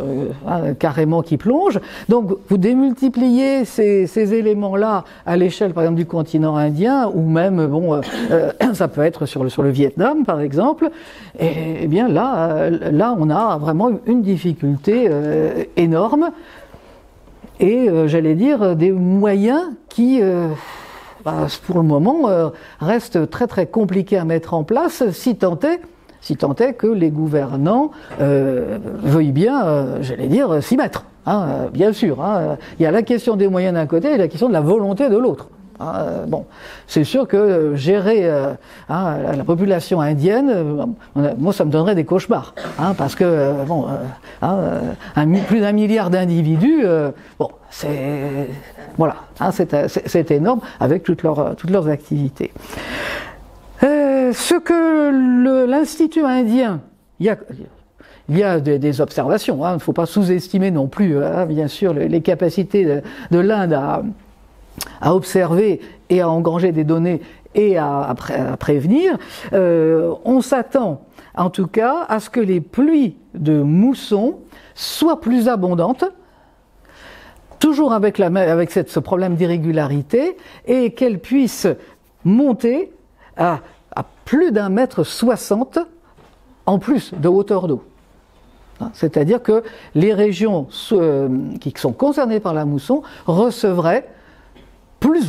carrément qui plonge. Donc vous démultipliez ces éléments-là à l'échelle par exemple du continent indien, ou même ça peut être sur le Vietnam par exemple, et bien là on a vraiment une difficulté énorme, et j'allais dire des moyens qui pour le moment restent très très compliqués à mettre en place, si tant est que les gouvernants veuillent bien, j'allais dire, s'y mettre. Bien sûr, il y a la question des moyens d'un côté et la question de la volonté de l'autre. C'est sûr que gérer la population indienne, moi ça me donnerait des cauchemars, parce que plus d'1 milliard d'individus, c'est énorme avec toutes leurs activités. Ce que l'Institut indien, il y a des observations, il ne faut pas sous-estimer non plus, bien sûr, les capacités de l'Inde à observer et à engranger des données et à prévenir. On s'attend en tout cas à ce que les pluies de mousson soient plus abondantes, toujours avec ce problème d'irrégularité, et qu'elles puissent monter à plus d'1,60 m en plus de hauteur d'eau. C'est-à-dire que les régions qui sont concernées par la mousson recevraient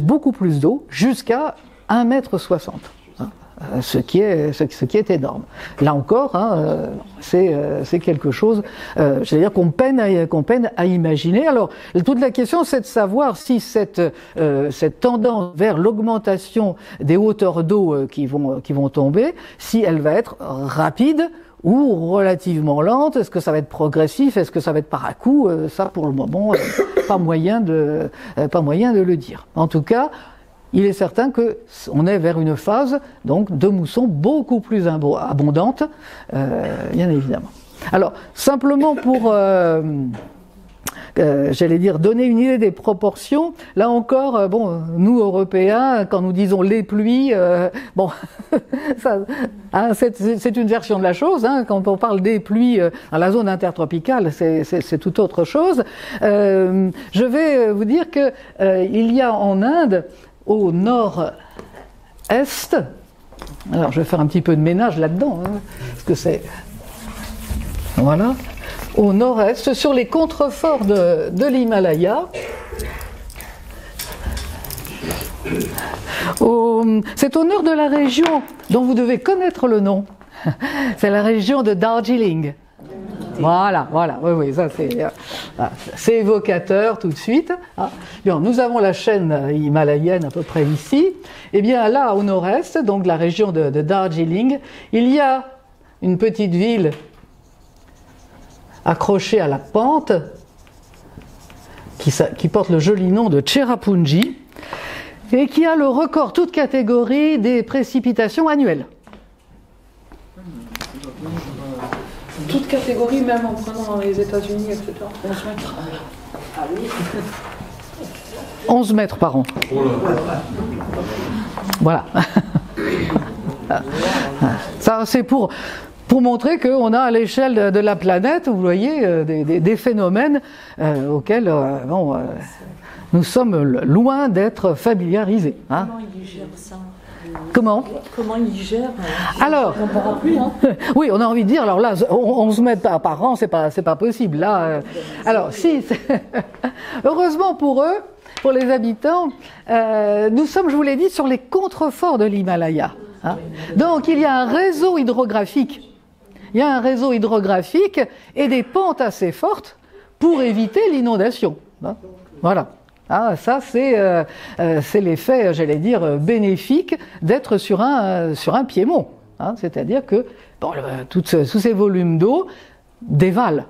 beaucoup plus d'eau, jusqu'à 1,60 m, ce qui est énorme. Là encore, c'est quelque chose, j'allais dire qu'on peine à imaginer. Alors, toute la question, c'est de savoir si cette tendance vers l'augmentation des hauteurs d'eau qui vont tomber, si elle va être rapide ou relativement lente. Est-ce que ça va être progressif? Est-ce que ça va être par à-coup? Ça, pour le moment, pas moyen de le dire. En tout cas, il est certain qu'on est vers une phase donc de mousson beaucoup plus abondante, bien évidemment. Alors, simplement pour j'allais dire donner une idée des proportions, là encore, nous Européens, quand nous disons les pluies, c'est une version de la chose, quand on parle des pluies dans la zone intertropicale, c'est tout autre chose. Je vais vous dire que il y a en Inde, au nord-est, alors je vais faire un petit peu de ménage là-dedans, parce que c'est, voilà, au nord-est, sur les contreforts de l'Himalaya. C'est au nord de la région dont vous devez connaître le nom. C'est la région de Darjeeling. Voilà, oui, ça c'est évocateur tout de suite. Bien, nous avons la chaîne himalayenne à peu près ici. Et bien là, au nord-est, donc la région de Darjeeling, il y a une petite ville accrochée à la pente qui porte le joli nom de Cherrapunji et qui a le record toute catégorie des précipitations annuelles. Toute catégorie, même en prenant les États-Unis, etc. 11 mètres. Ah oui. 11 mètres par an. Voilà. Ça, c'est pour montrer qu'on a à l'échelle de la planète, vous voyez, des phénomènes auxquels nous sommes loin d'être familiarisés. Comment ils gèrent ça? Comment ils gèrent? Alors, on n'en plus, oui, on a envie de dire, alors là, 11 mètres par an, c'est pas possible. Là, alors, si, heureusement pour eux, pour les habitants, nous sommes, je vous l'ai dit, sur les contreforts de l'Himalaya. Donc, il y a un réseau hydrographique. Il y a un réseau hydrographique et des pentes assez fortes pour éviter l'inondation. Voilà. Ça, c'est l'effet, j'allais dire, bénéfique d'être sur un piémont. C'est-à-dire que tous ces volumes d'eau dévalent.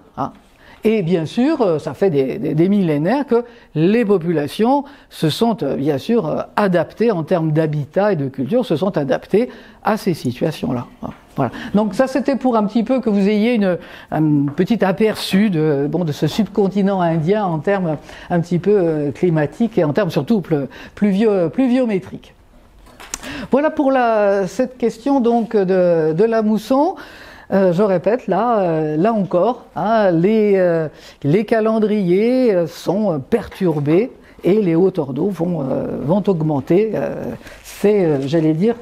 Et bien sûr, ça fait des millénaires que les populations se sont bien sûr adaptées en termes d'habitat et de culture, se sont adaptées à ces situations-là. Voilà. Donc ça, c'était pour un petit peu que vous ayez un petit aperçu de ce subcontinent indien en termes un petit peu climatiques et en termes surtout pluviométriques. Voilà pour cette question donc de la mousson. Je répète, là encore, hein, les calendriers sont perturbés et les hauteurs d'eau vont augmenter. C'est, j'allais dire,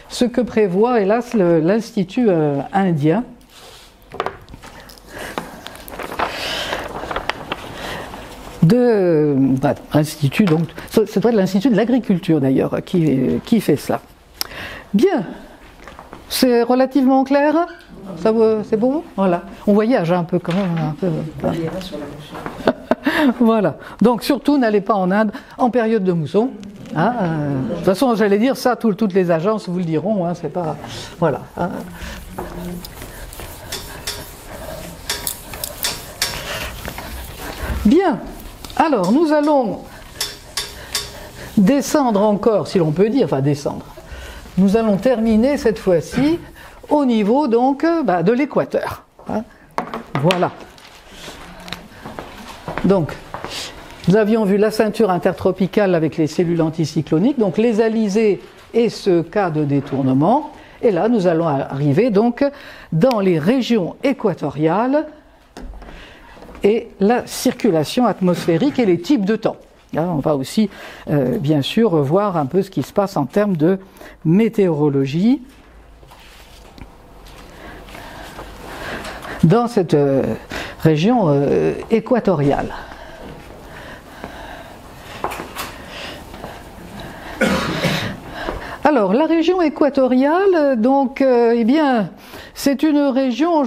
ce que prévoit, hélas, l'Institut indien. Institut, donc, c'est vrai, l'Institut de l'agriculture d'ailleurs qui fait cela. Bien, c'est relativement clair. C'est bon? Voilà. On voyage un peu quand même. Voilà. Donc surtout, n'allez pas en Inde en période de mousson. Hein, de toute façon, j'allais dire ça, toutes les agences vous le diront. Hein, c'est pas. Voilà. Hein. Bien. Alors, nous allons descendre encore, si l'on peut dire, enfin descendre. Nous allons terminer cette fois-ci au niveau donc de l'équateur. Hein. Voilà. Donc, nous avions vu la ceinture intertropicale avec les cellules anticycloniques, donc les alizés et ce cas de détournement. Et là, nous allons arriver donc dans les régions équatoriales et la circulation atmosphérique et les types de temps. Là, on va aussi, bien sûr, voir un peu ce qui se passe en termes de météorologie dans cette région équatoriale. Alors, la région équatoriale, donc, eh bien, c'est une région,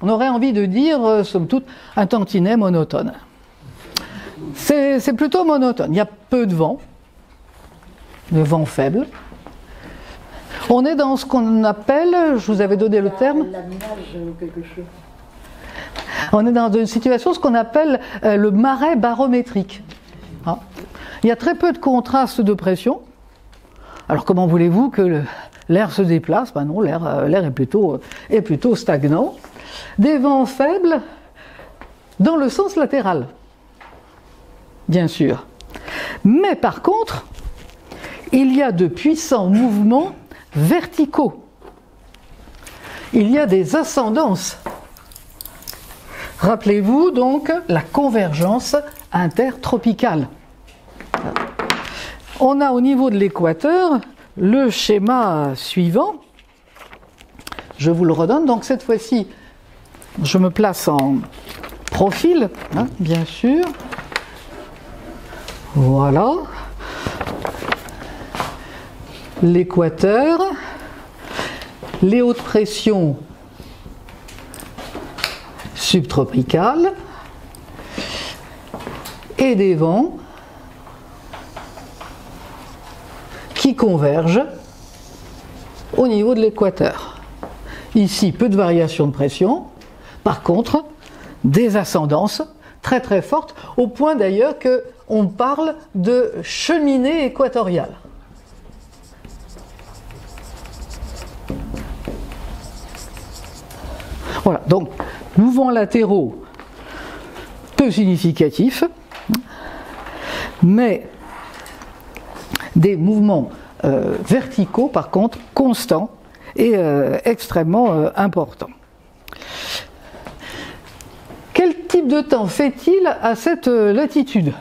on aurait envie de dire, somme toute, un tantinet monotone. C'est plutôt monotone. Il y a peu de vent faible. On est dans ce qu'on appelle, je vous avais donné le terme. On est dans une situation, ce qu'on appelle le marais barométrique. Hein. Il y a très peu de contraste de pression. Alors comment voulez-vous que l'air se déplace? Ben non, l'air est plutôt stagnant. Des vents faibles dans le sens latéral, bien sûr. Mais par contre, il y a de puissants mouvements verticaux. Il y a des ascendances. Rappelez-vous donc la convergence intertropicale. On a au niveau de l'équateur le schéma suivant. Je vous le redonne. Donc cette fois-ci, je me place en profil, hein, bien sûr. Voilà. L'équateur, les hautes pressions subtropicales et des vents qui convergent au niveau de l'équateur. Ici, peu de variations de pression, par contre, des ascendances très très fortes, au point d'ailleurs qu'on parle de cheminée équatoriale. Voilà, donc mouvements latéraux peu significatifs, mais des mouvements verticaux, par contre, constants et extrêmement importants. Quel type de temps fait-il à cette latitude,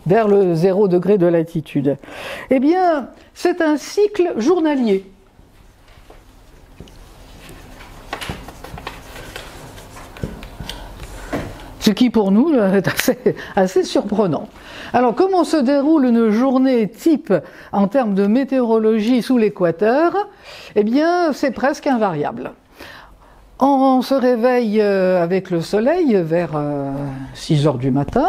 vers le 0 degré de latitude? Eh bien, c'est un cycle journalier. Ce qui pour nous est assez surprenant. Alors comment se déroule une journée type en termes de météorologie sous l'équateur? Eh bien c'est presque invariable. On se réveille avec le soleil vers 6 heures du matin.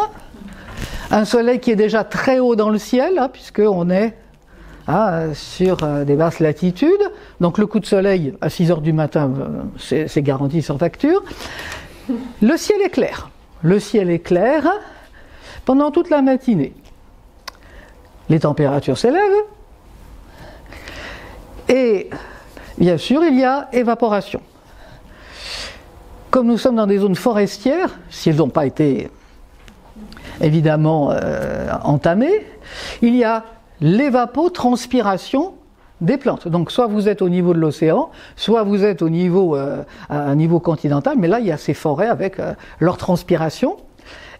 Un soleil qui est déjà très haut dans le ciel, hein, puisqu'on est sur des basses latitudes. Donc le coup de soleil à 6 heures du matin, c'est garanti sans facture. Le ciel est clair. le ciel est clair pendant toute la matinée. Les températures s'élèvent et bien sûr il y a évaporation. Comme nous sommes dans des zones forestières, si elles n'ont pas été évidemment entamées, il y a l'évapotranspiration des plantes. Donc soit vous êtes au niveau de l'océan, soit vous êtes au niveau, à un niveau continental, mais là il y a ces forêts avec leur transpiration.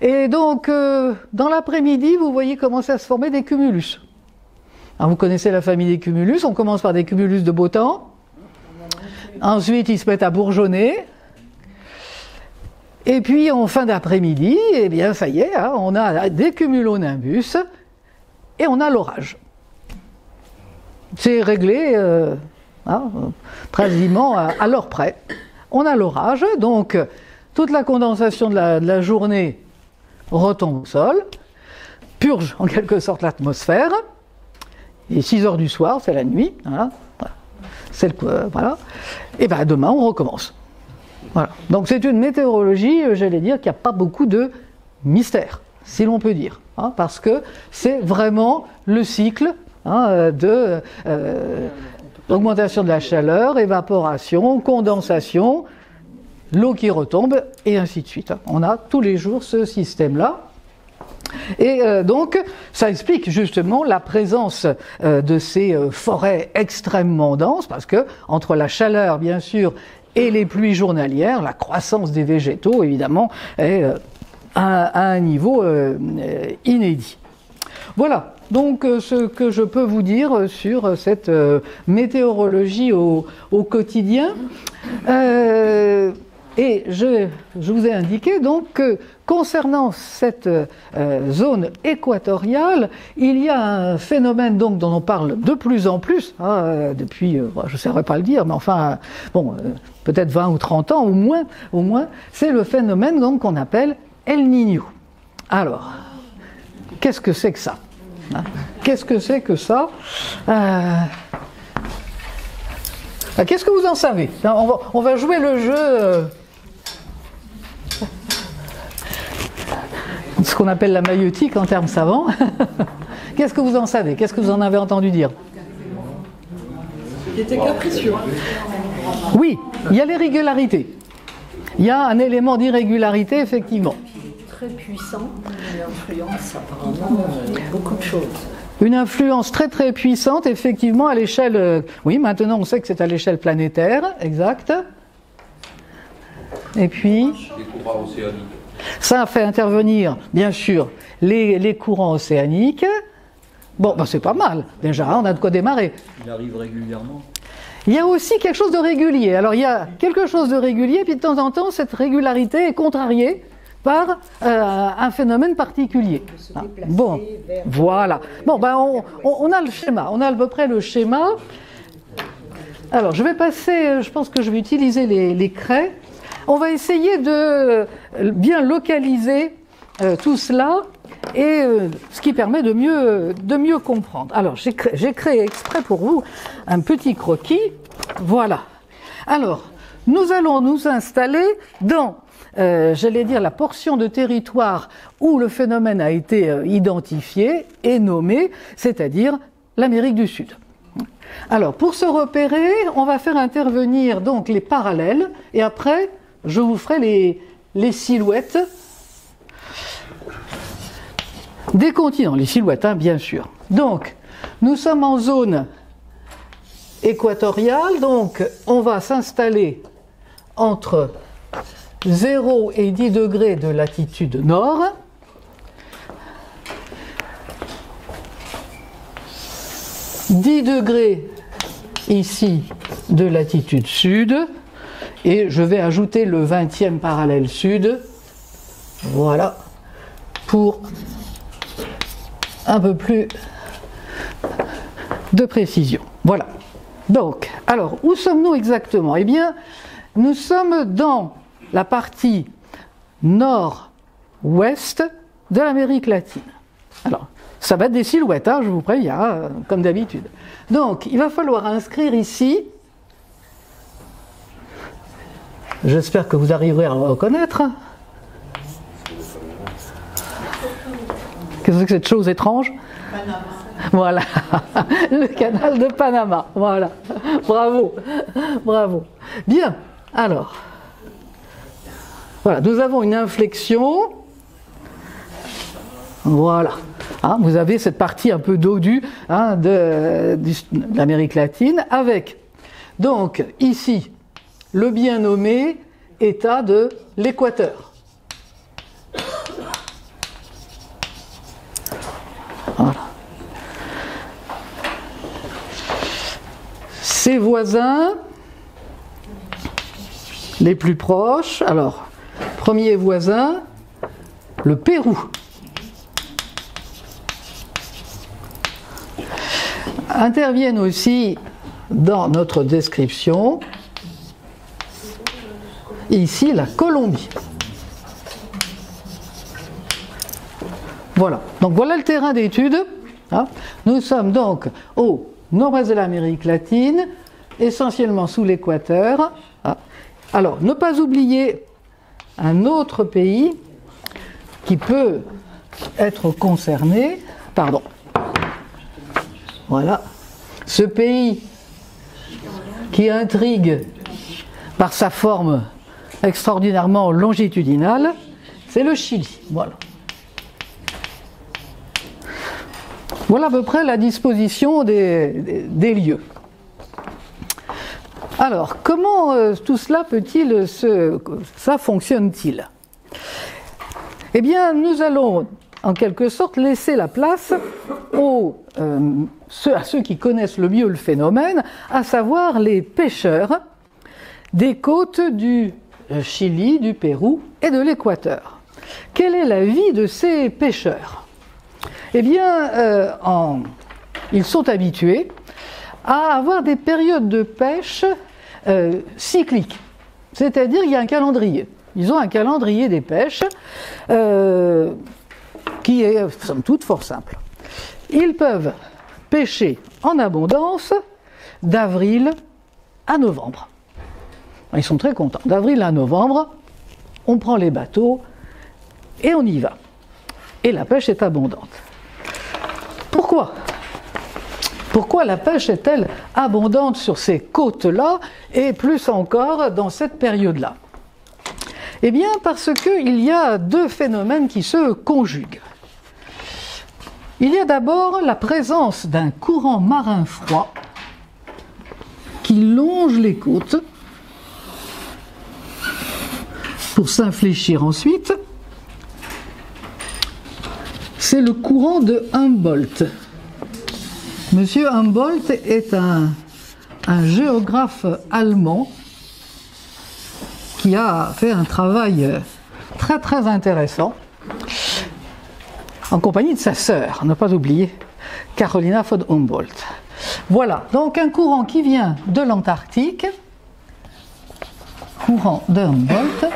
Et donc dans l'après-midi, vous voyez commencer à se former des cumulus. Alors, vous connaissez la famille des cumulus, on commence par des cumulus de beau temps, ensuite ils se mettent à bourgeonner, et puis en fin d'après-midi, eh bien ça y est, hein, on a des cumulonimbus, et on a l'orage. C'est réglé quasiment à l'heure près. On a l'orage, donc toute la condensation de la journée retombe au sol, purge en quelque sorte l'atmosphère, et 6 heures du soir, c'est la nuit, voilà. Voilà. Et bien demain on recommence. Voilà. Donc c'est une météorologie, j'allais dire, qui n'a pas beaucoup de mystère, si l'on peut dire, hein, parce que c'est vraiment le cycle de augmentation de la chaleur, évaporation, condensation, l'eau qui retombe, et ainsi de suite. On a tous les jours ce système-là. Et donc, ça explique justement la présence de ces forêts extrêmement denses, parce que entre la chaleur, bien sûr, et les pluies journalières, la croissance des végétaux, évidemment, est à un niveau inédit. Voilà. Donc ce que je peux vous dire sur cette météorologie au quotidien. Et je vous ai indiqué donc que concernant cette zone équatoriale, il y a un phénomène donc dont on parle de plus en plus, depuis, je ne saurais pas le dire, mais enfin, bon, peut-être 20 ou 30 ans au moins, c'est le phénomène donc qu'on appelle El Niño. Alors, qu'est-ce que c'est que ça ? Qu'est-ce que c'est que ça ? Qu'est-ce que vous en savez ? On va jouer le jeu, ce qu'on appelle la maïeutique en termes savants. Qu'est-ce que vous en savez ? Qu'est-ce que vous en avez entendu dire ? Il était capricieux. Oui, il y a l'irrégularité. Il y a un élément d'irrégularité, effectivement. Très puissant, une influence apparemment beaucoup de choses. Une influence très très puissante, effectivement, à l'échelle... oui, maintenant on sait que c'est à l'échelle planétaire, exact. Et puis... Les courants océaniques. Ça a fait intervenir, bien sûr, les courants océaniques. Bon, ben c'est pas mal. Déjà, on a de quoi démarrer. Il arrive régulièrement. Il y a aussi quelque chose de régulier. Alors, il y a quelque chose de régulier, puis de temps en temps, cette régularité est contrariée par un phénomène particulier. Bon, voilà. Bon, ben on a le schéma, on a à peu près le schéma. Alors, je vais passer, je pense que je vais utiliser les craies. On va essayer de bien localiser tout cela, et ce qui permet de mieux comprendre. Alors, j'ai créé exprès pour vous un petit croquis. Voilà. Alors, nous allons nous installer dans... j'allais dire la portion de territoire où le phénomène a été identifié et nommé, c'est-à-dire l'Amérique du Sud. Alors, pour se repérer, on va faire intervenir donc les parallèles, et après, je vous ferai les silhouettes des continents, les silhouettes, hein, bien sûr. Donc, nous sommes en zone équatoriale, donc on va s'installer entre 0 et 10 degrés de latitude nord. « 10 degrés ici de latitude sud, et je vais ajouter le 20e parallèle sud, voilà, pour un peu plus de précision. Voilà. Donc, alors, où sommes-nous exactement ? Eh bien, nous sommes dans la partie nord-ouest de l'Amérique latine. Alors, ça va être des silhouettes, hein, je vous préviens, comme d'habitude. Donc, il va falloir inscrire ici, j'espère que vous arriverez à le reconnaître, Qu'est-ce que c'est cette chose étrange? Panama. Voilà, le canal de Panama. Voilà, bravo, bravo. Bien, alors, voilà, nous avons une inflexion. Voilà, hein, vous avez cette partie un peu dodue hein, de l'Amérique latine, avec, donc, ici, le bien nommé État de l'Équateur. Voilà. Ses voisins les plus proches, alors, premier voisin, le Pérou. Interviennent aussi dans notre description, ici, la Colombie. Voilà, donc voilà le terrain d'étude. Hein. Nous sommes donc au nord-ouest de l'Amérique latine, essentiellement sous l'équateur. Hein. Alors, ne pas oublier un autre pays qui peut être concerné, pardon, voilà, ce pays qui intrigue par sa forme extraordinairement longitudinale, c'est le Chili. Voilà. Voilà à peu près la disposition des lieux. Alors, comment tout cela peut-il ça fonctionne-t-il? Eh bien, nous allons en quelque sorte laisser la place à ceux qui connaissent le mieux le phénomène, à savoir les pêcheurs des côtes du Chili, du Pérou et de l'Équateur. Quelle est la vie de ces pêcheurs? Eh bien, ils sont habitués à avoir des périodes de pêche cycliques, c'est-à-dire il y a un calendrier. Ils ont un calendrier des pêches qui est, somme toute, fort simple. Ils peuvent pêcher en abondance d'avril à novembre. Ils sont très contents. D'avril à novembre, on prend les bateaux et on y va. Et la pêche est abondante. Pourquoi? Pourquoi la pêche est-elle abondante sur ces côtes-là et plus encore dans cette période-là? Eh bien, parce qu'il y a deux phénomènes qui se conjuguent. Il y a d'abord la présence d'un courant marin froid qui longe les côtes pour s'infléchir ensuite. C'est le courant de Humboldt. Monsieur Humboldt est un géographe allemand qui a fait un travail très très intéressant en compagnie de sa sœur, ne pas oublier, Carolina von Humboldt. Voilà, donc un courant qui vient de l'Antarctique, courant de Humboldt.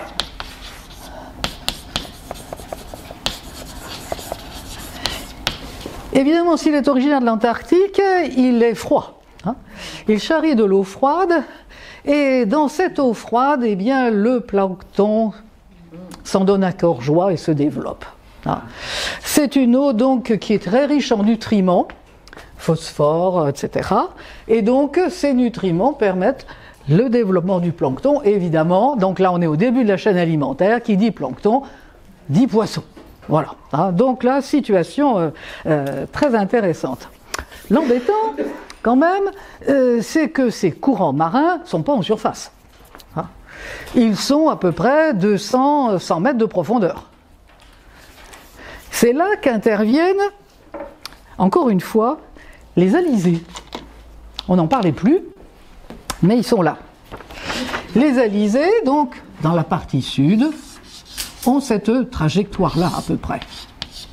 Évidemment, s'il est originaire de l'Antarctique, il est froid. Hein. Il charrie de l'eau froide, et dans cette eau froide, eh bien, le plancton s'en donne à cœur joie et se développe. Hein. C'est une eau donc qui est très riche en nutriments, phosphore, etc. Et donc, ces nutriments permettent le développement du plancton. Et évidemment, donc là, on est au début de la chaîne alimentaire, qui dit plancton, dit poisson. Voilà, hein, donc là, situation très intéressante. L'embêtant, quand même, c'est que ces courants marins ne sont pas en surface. Hein. Ils sont à peu près 100 mètres de profondeur. C'est là qu'interviennent, encore une fois, les alizés. On n'en parlait plus, mais ils sont là. Les alizés, donc, dans la partie sud, ont cette trajectoire-là à peu près.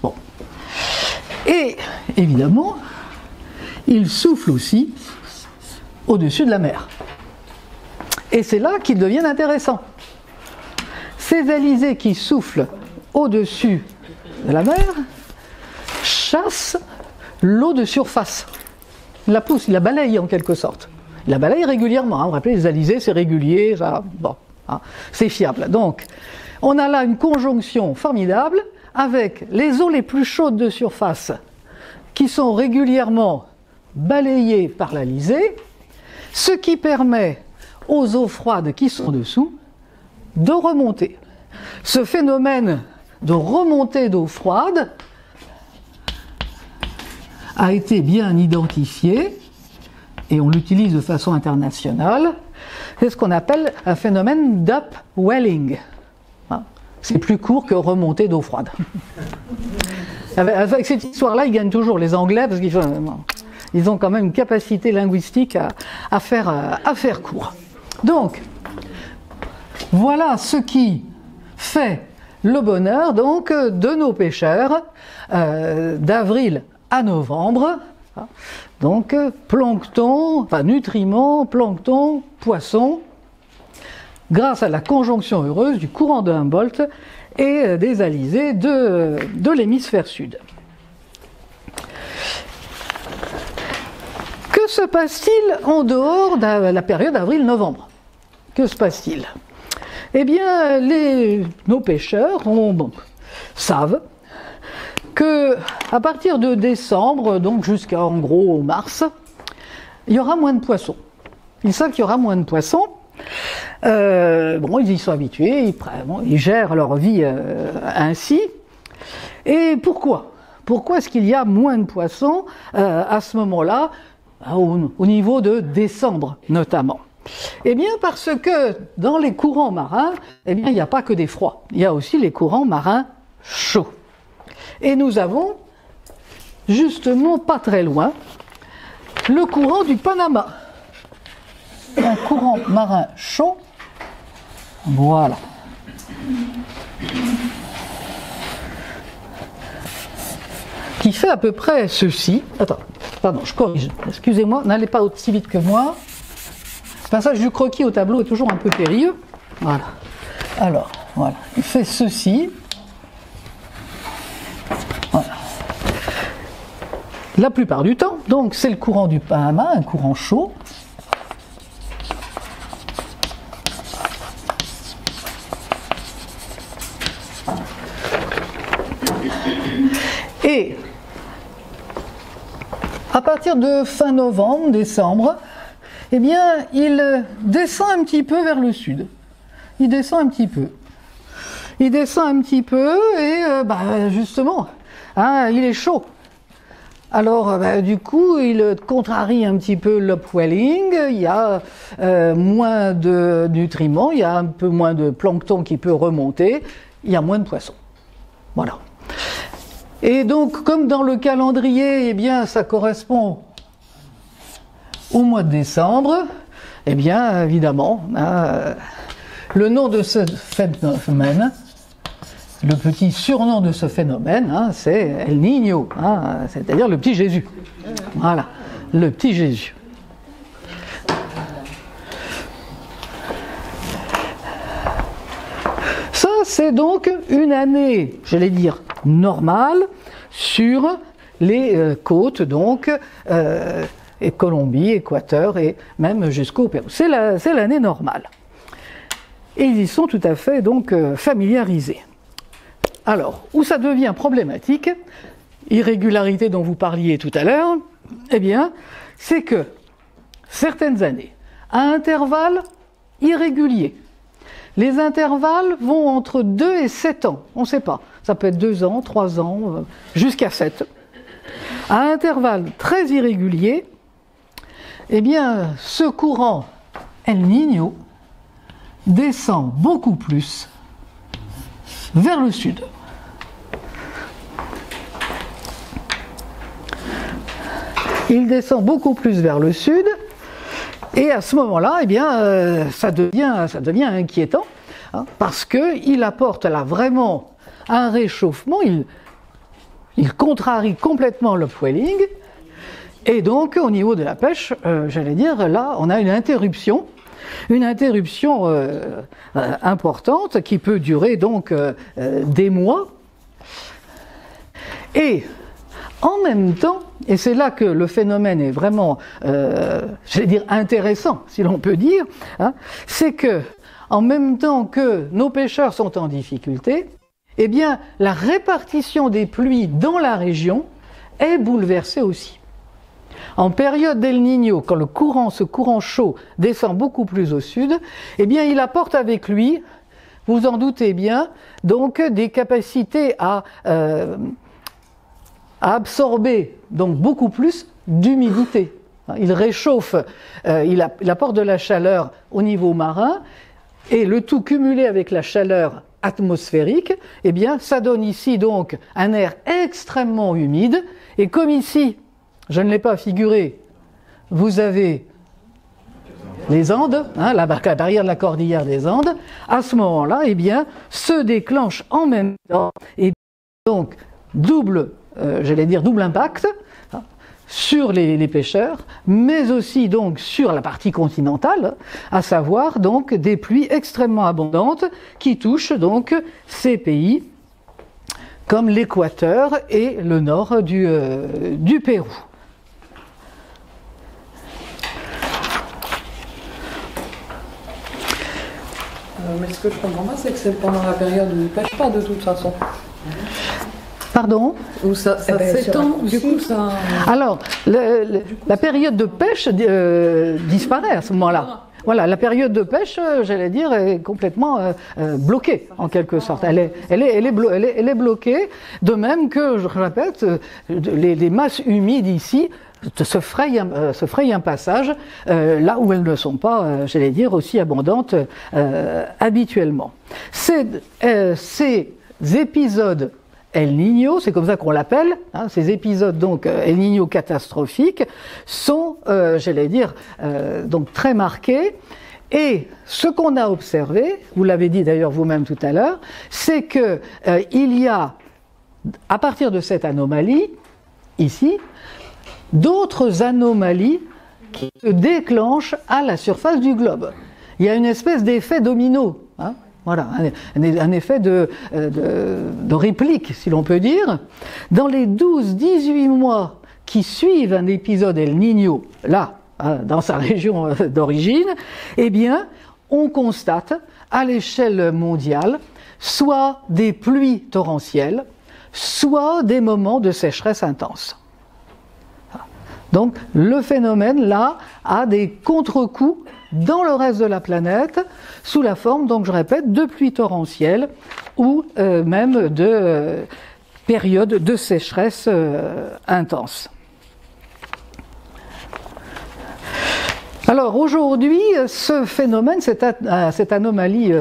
Bon. Et évidemment, ils soufflent aussi au-dessus de la mer. Et c'est là qu'ils deviennent intéressants. Ces alizés qui soufflent au-dessus de la mer chassent l'eau de surface. Ils la poussent, ils la balayent en quelque sorte. Ils la balayent régulièrement. Hein. Vous vous rappelez, les alizés, c'est régulier, ça, bon, hein, c'est fiable. Donc, on a là une conjonction formidable avec les eaux les plus chaudes de surface qui sont régulièrement balayées par l'alizé, ce qui permet aux eaux froides qui sont dessous de remonter. Ce phénomène de remontée d'eau froide a été bien identifié et on l'utilise de façon internationale. C'est ce qu'on appelle un phénomène d'upwelling. C'est plus court que remontée d'eau froide. Avec cette histoire-là, ils gagnent toujours les Anglais parce qu'ils ont quand même une capacité linguistique à faire court. Donc, voilà ce qui fait le bonheur donc de nos pêcheurs d'avril à novembre. Donc plancton, enfin nutriments, plancton, poissons, grâce à la conjonction heureuse du courant de Humboldt et des alizés de l'hémisphère sud. Que se passe-t-il en dehors de la période avril-novembre? Que se passe-t-il? Eh bien, nos pêcheurs savent que à partir de décembre, donc jusqu'à en gros mars, il y aura moins de poissons. Ils savent qu'il y aura moins de poissons. Ils y sont habitués, ils gèrent leur vie ainsi. Et pourquoi? Pourquoi est-ce qu'il y a moins de poissons à ce moment-là, au niveau de décembre notamment? Eh bien parce que dans les courants marins, il n'y a pas que des froids, il y a aussi les courants marins chauds. Et nous avons, justement pas très loin, le courant du Panama. Un courant marin chaud, voilà. Qui fait à peu près ceci. Attends, pardon, je corrige. Excusez-moi, n'allez pas aussi vite que moi. Le passage du croquis au tableau est toujours un peu périlleux. Voilà. Alors, voilà. Il fait ceci. Voilà. La plupart du temps, donc, c'est le courant du Panama, un courant chaud. Et à partir de fin novembre, décembre, eh bien, il descend un petit peu vers le sud. Il descend un petit peu. Il descend un petit peu et justement, il est chaud. Alors, du coup, il contrarie un petit peu l'upwelling, il y a moins de nutriments, il y a un peu moins de plancton qui peut remonter, il y a moins de poissons. Voilà. Et donc, comme dans le calendrier, eh bien, ça correspond au mois de décembre, eh bien, évidemment, le nom de ce phénomène, le petit surnom de ce phénomène, c'est El Niño, c'est-à-dire le petit Jésus. Voilà, le petit Jésus. Ça, c'est donc une année, j'allais dire, normale sur les côtes, donc, et Colombie, Équateur et même jusqu'au Pérou. C'est l'année normale. Et ils y sont tout à fait donc familiarisés. Alors, où ça devient problématique, irrégularité dont vous parliez tout à l'heure, eh bien, c'est que certaines années, à intervalles irréguliers, les intervalles vont entre 2 et 7 ans, on ne sait pas, ça peut être 2 ans, 3 ans, jusqu'à 7. À intervalles très irréguliers, eh bien, ce courant El Niño descend beaucoup plus vers le sud. Il descend beaucoup plus vers le sud, et à ce moment-là, eh bien, ça devient inquiétant, parce qu'il apporte là vraiment un réchauffement, il contrarie complètement l'upwelling, et donc au niveau de la pêche, j'allais dire, là, on a une interruption importante qui peut durer donc des mois. Et en même temps, et c'est là que le phénomène est vraiment, j'allais dire, intéressant, si l'on peut dire, c'est que en même temps que nos pêcheurs sont en difficulté, eh bien, la répartition des pluies dans la région est bouleversée aussi. En période d'El Niño, quand ce courant chaud descend beaucoup plus au sud, eh bien, il apporte avec lui, vous en doutez bien, donc des capacités à absorber donc beaucoup plus d'humidité. Il réchauffe, il apporte de la chaleur au niveau marin, et le tout cumulé avec la chaleur atmosphérique, eh bien, ça donne ici donc un air extrêmement humide, et comme ici, je ne l'ai pas figuré, vous avez les Andes, la barrière de la cordillère des Andes, à ce moment-là, eh bien, se déclenche en même temps, et donc double impact sur les pêcheurs, mais aussi donc sur la partie continentale, à savoir donc des pluies extrêmement abondantes qui touchent donc ces pays comme l'Équateur et le nord du Pérou. Mais ce que je comprends pas, c'est que c'est pendant la période où ils ne pêchent pas de toute façon. Pardon ? Où ça s'étend, du coup ça... Alors, la période de pêche disparaît à ce moment-là. Voilà, la période de pêche, j'allais dire, est complètement bloquée, en quelque sorte. Elle est bloquée, de même que, je répète, les masses humides ici se frayent un passage là où elles ne sont pas, j'allais dire, aussi abondantes habituellement. Ces épisodes El Niño, c'est comme ça qu'on l'appelle, ces épisodes donc El Niño catastrophiques sont, j'allais dire, donc très marqués. Et ce qu'on a observé, vous l'avez dit d'ailleurs vous-même tout à l'heure, c'est que il y a, à partir de cette anomalie, ici, d'autres anomalies qui se déclenchent à la surface du globe. Il y a une espèce d'effet domino, voilà, un effet de réplique, si l'on peut dire. Dans les 12-18 mois qui suivent un épisode El Niño, là, dans sa région d'origine, eh bien, on constate, à l'échelle mondiale, soit des pluies torrentielles, soit des moments de sécheresse intense. Donc, le phénomène, là, a des contre-coups dans le reste de la planète, sous la forme, donc je répète, de pluies torrentielles ou même de périodes de sécheresse intense. Alors aujourd'hui, ce phénomène, cette anomalie,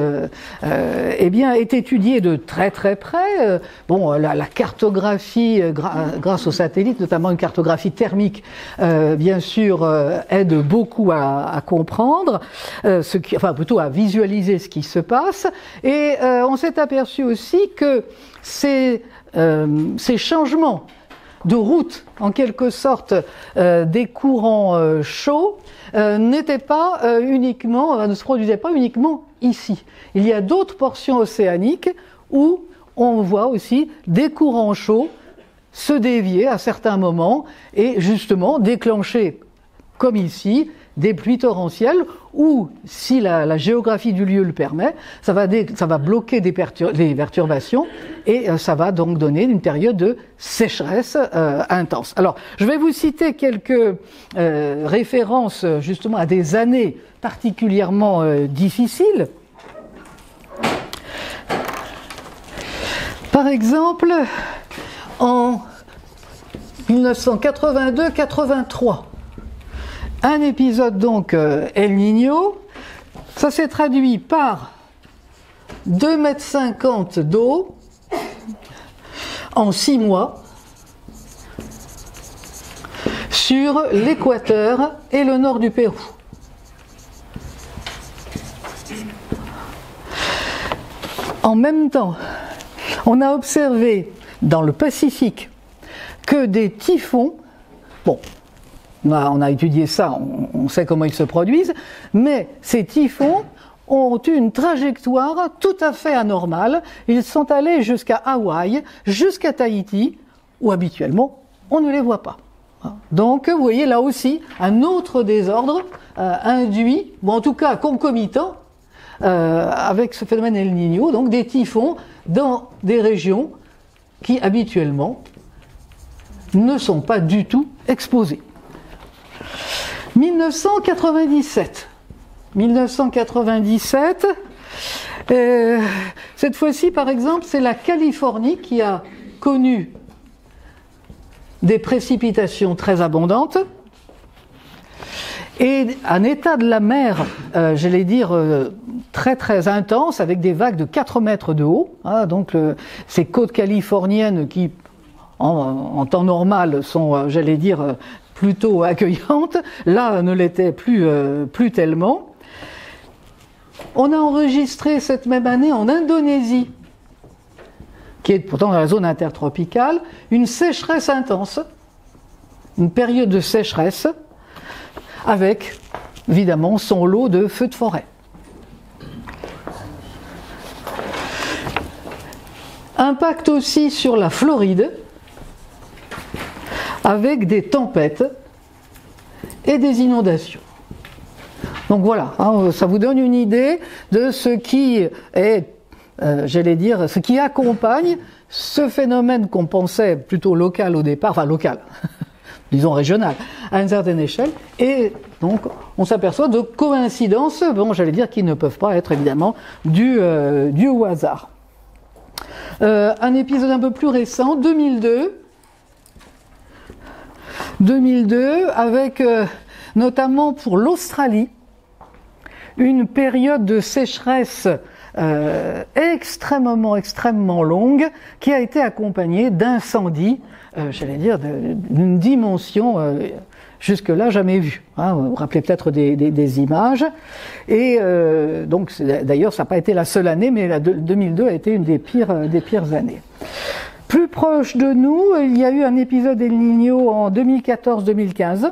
eh bien, est étudiée de très très près. La cartographie, grâce aux satellites, notamment une cartographie thermique, bien sûr, aide beaucoup à comprendre, plutôt à visualiser ce qui se passe. Et on s'est aperçu aussi que ces changements de route, en quelque sorte, des courants chauds, ne se produisaient pas uniquement ici. Il y a d'autres portions océaniques où on voit aussi des courants chauds se dévier à certains moments et justement déclencher, comme ici, des pluies torrentielles ou, si la géographie du lieu le permet, ça va bloquer des perturbations et ça va donc donner une période de sécheresse intense. Alors, je vais vous citer quelques références justement à des années particulièrement difficiles. Par exemple, en 1982-83, un épisode donc El Niño, ça s'est traduit par 2,50 m d'eau en 6 mois sur l'Équateur et le nord du Pérou. En même temps, on a observé dans le Pacifique que des typhons, on a étudié ça, on sait comment ils se produisent, mais ces typhons ont eu une trajectoire tout à fait anormale. Ils sont allés jusqu'à Hawaï, jusqu'à Tahiti, où habituellement on ne les voit pas. Donc vous voyez là aussi un autre désordre induit, ou en tout cas concomitant, avec ce phénomène El Niño, donc des typhons dans des régions qui habituellement ne sont pas du tout exposées. 1997, cette fois-ci par exemple c'est la Californie qui a connu des précipitations très abondantes et un état de la mer, j'allais dire, très très intense, avec des vagues de 4 mètres de haut. Hein, donc ces côtes californiennes qui, en temps normal, sont, j'allais dire, plutôt accueillantes, là ne l'étaient plus tellement. On a enregistré cette même année en Indonésie, qui est pourtant dans la zone intertropicale, une sécheresse intense, une période de sécheresse, avec évidemment son lot de feux de forêt. Impact aussi sur la Floride, avec des tempêtes et des inondations. Donc voilà, hein, ça vous donne une idée de ce qui est, j'allais dire, ce qui accompagne ce phénomène qu'on pensait plutôt local au départ, enfin local, disons régional, à une certaine échelle, et donc on s'aperçoit de coïncidences, bon, j'allais dire, qui ne peuvent pas être évidemment dues au hasard. Un épisode un peu plus récent, 2002, avec notamment pour l'Australie, une période de sécheresse extrêmement longue, qui a été accompagnée d'incendies, j'allais dire, d'une dimension jusque-là jamais vue. Hein, vous vous rappelez peut-être des images. Et donc, d'ailleurs, ça n'a pas été la seule année, mais la 2002 a été une des pires années. Plus proche de nous, il y a eu un épisode El Niño en 2014-2015,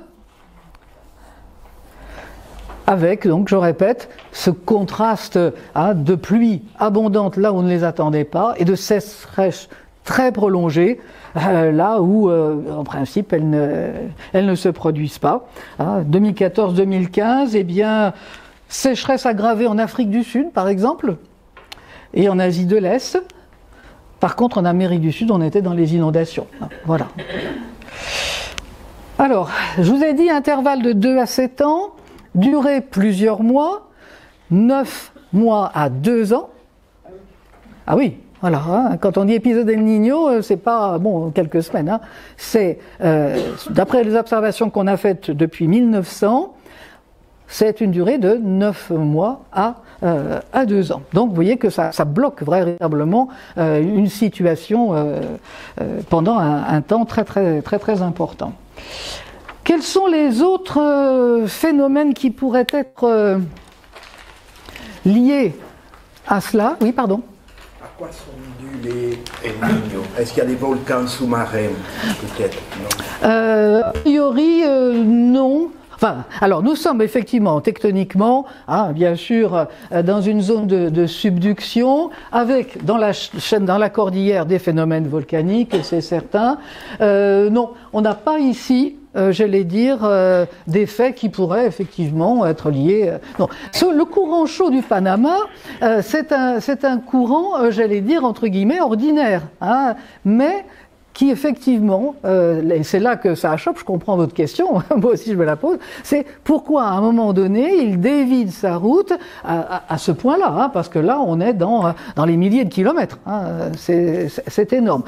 avec, donc je répète, ce contraste de pluie abondante là où on ne les attendait pas, et de sécheresse très prolongée là où, en principe, elles ne se produisent pas. 2014-2015, eh bien, sécheresse aggravée en Afrique du Sud, par exemple, et en Asie de l'Est. Par contre, en Amérique du Sud, on était dans les inondations. Voilà. Alors, je vous ai dit intervalle de 2 à 7 ans, durée plusieurs mois, 9 mois à 2 ans. Ah oui, voilà, hein, quand on dit épisode El Niño, c'est pas, bon, quelques semaines, hein, c'est, d'après les observations qu'on a faites depuis 1900, c'est une durée de 9 mois à 2 ans. Donc vous voyez que ça bloque véritablement une situation pendant un temps très important. Quels sont les autres phénomènes qui pourraient être liés à cela? Oui, pardon. À quoi sont dus les El Niño? Est-ce qu'il y a des volcans sous-marins, peut-être? A priori, non. Enfin, alors nous sommes effectivement tectoniquement, hein, bien sûr, dans une zone de subduction, avec dans la chaîne, dans la cordillère, des phénomènes volcaniques, c'est certain. Non, on n'a pas ici, j'allais dire, des faits qui pourraient effectivement être liés. Non. Le courant chaud du Panama, c'est un courant, j'allais dire, entre guillemets, ordinaire, hein, mais qui effectivement, et c'est là que ça achoppe, je comprends votre question, moi aussi je me la pose, c'est pourquoi à un moment donné il dévie sa route à ce point-là, hein, parce que là on est dans les milliers de kilomètres, hein, c'est énorme.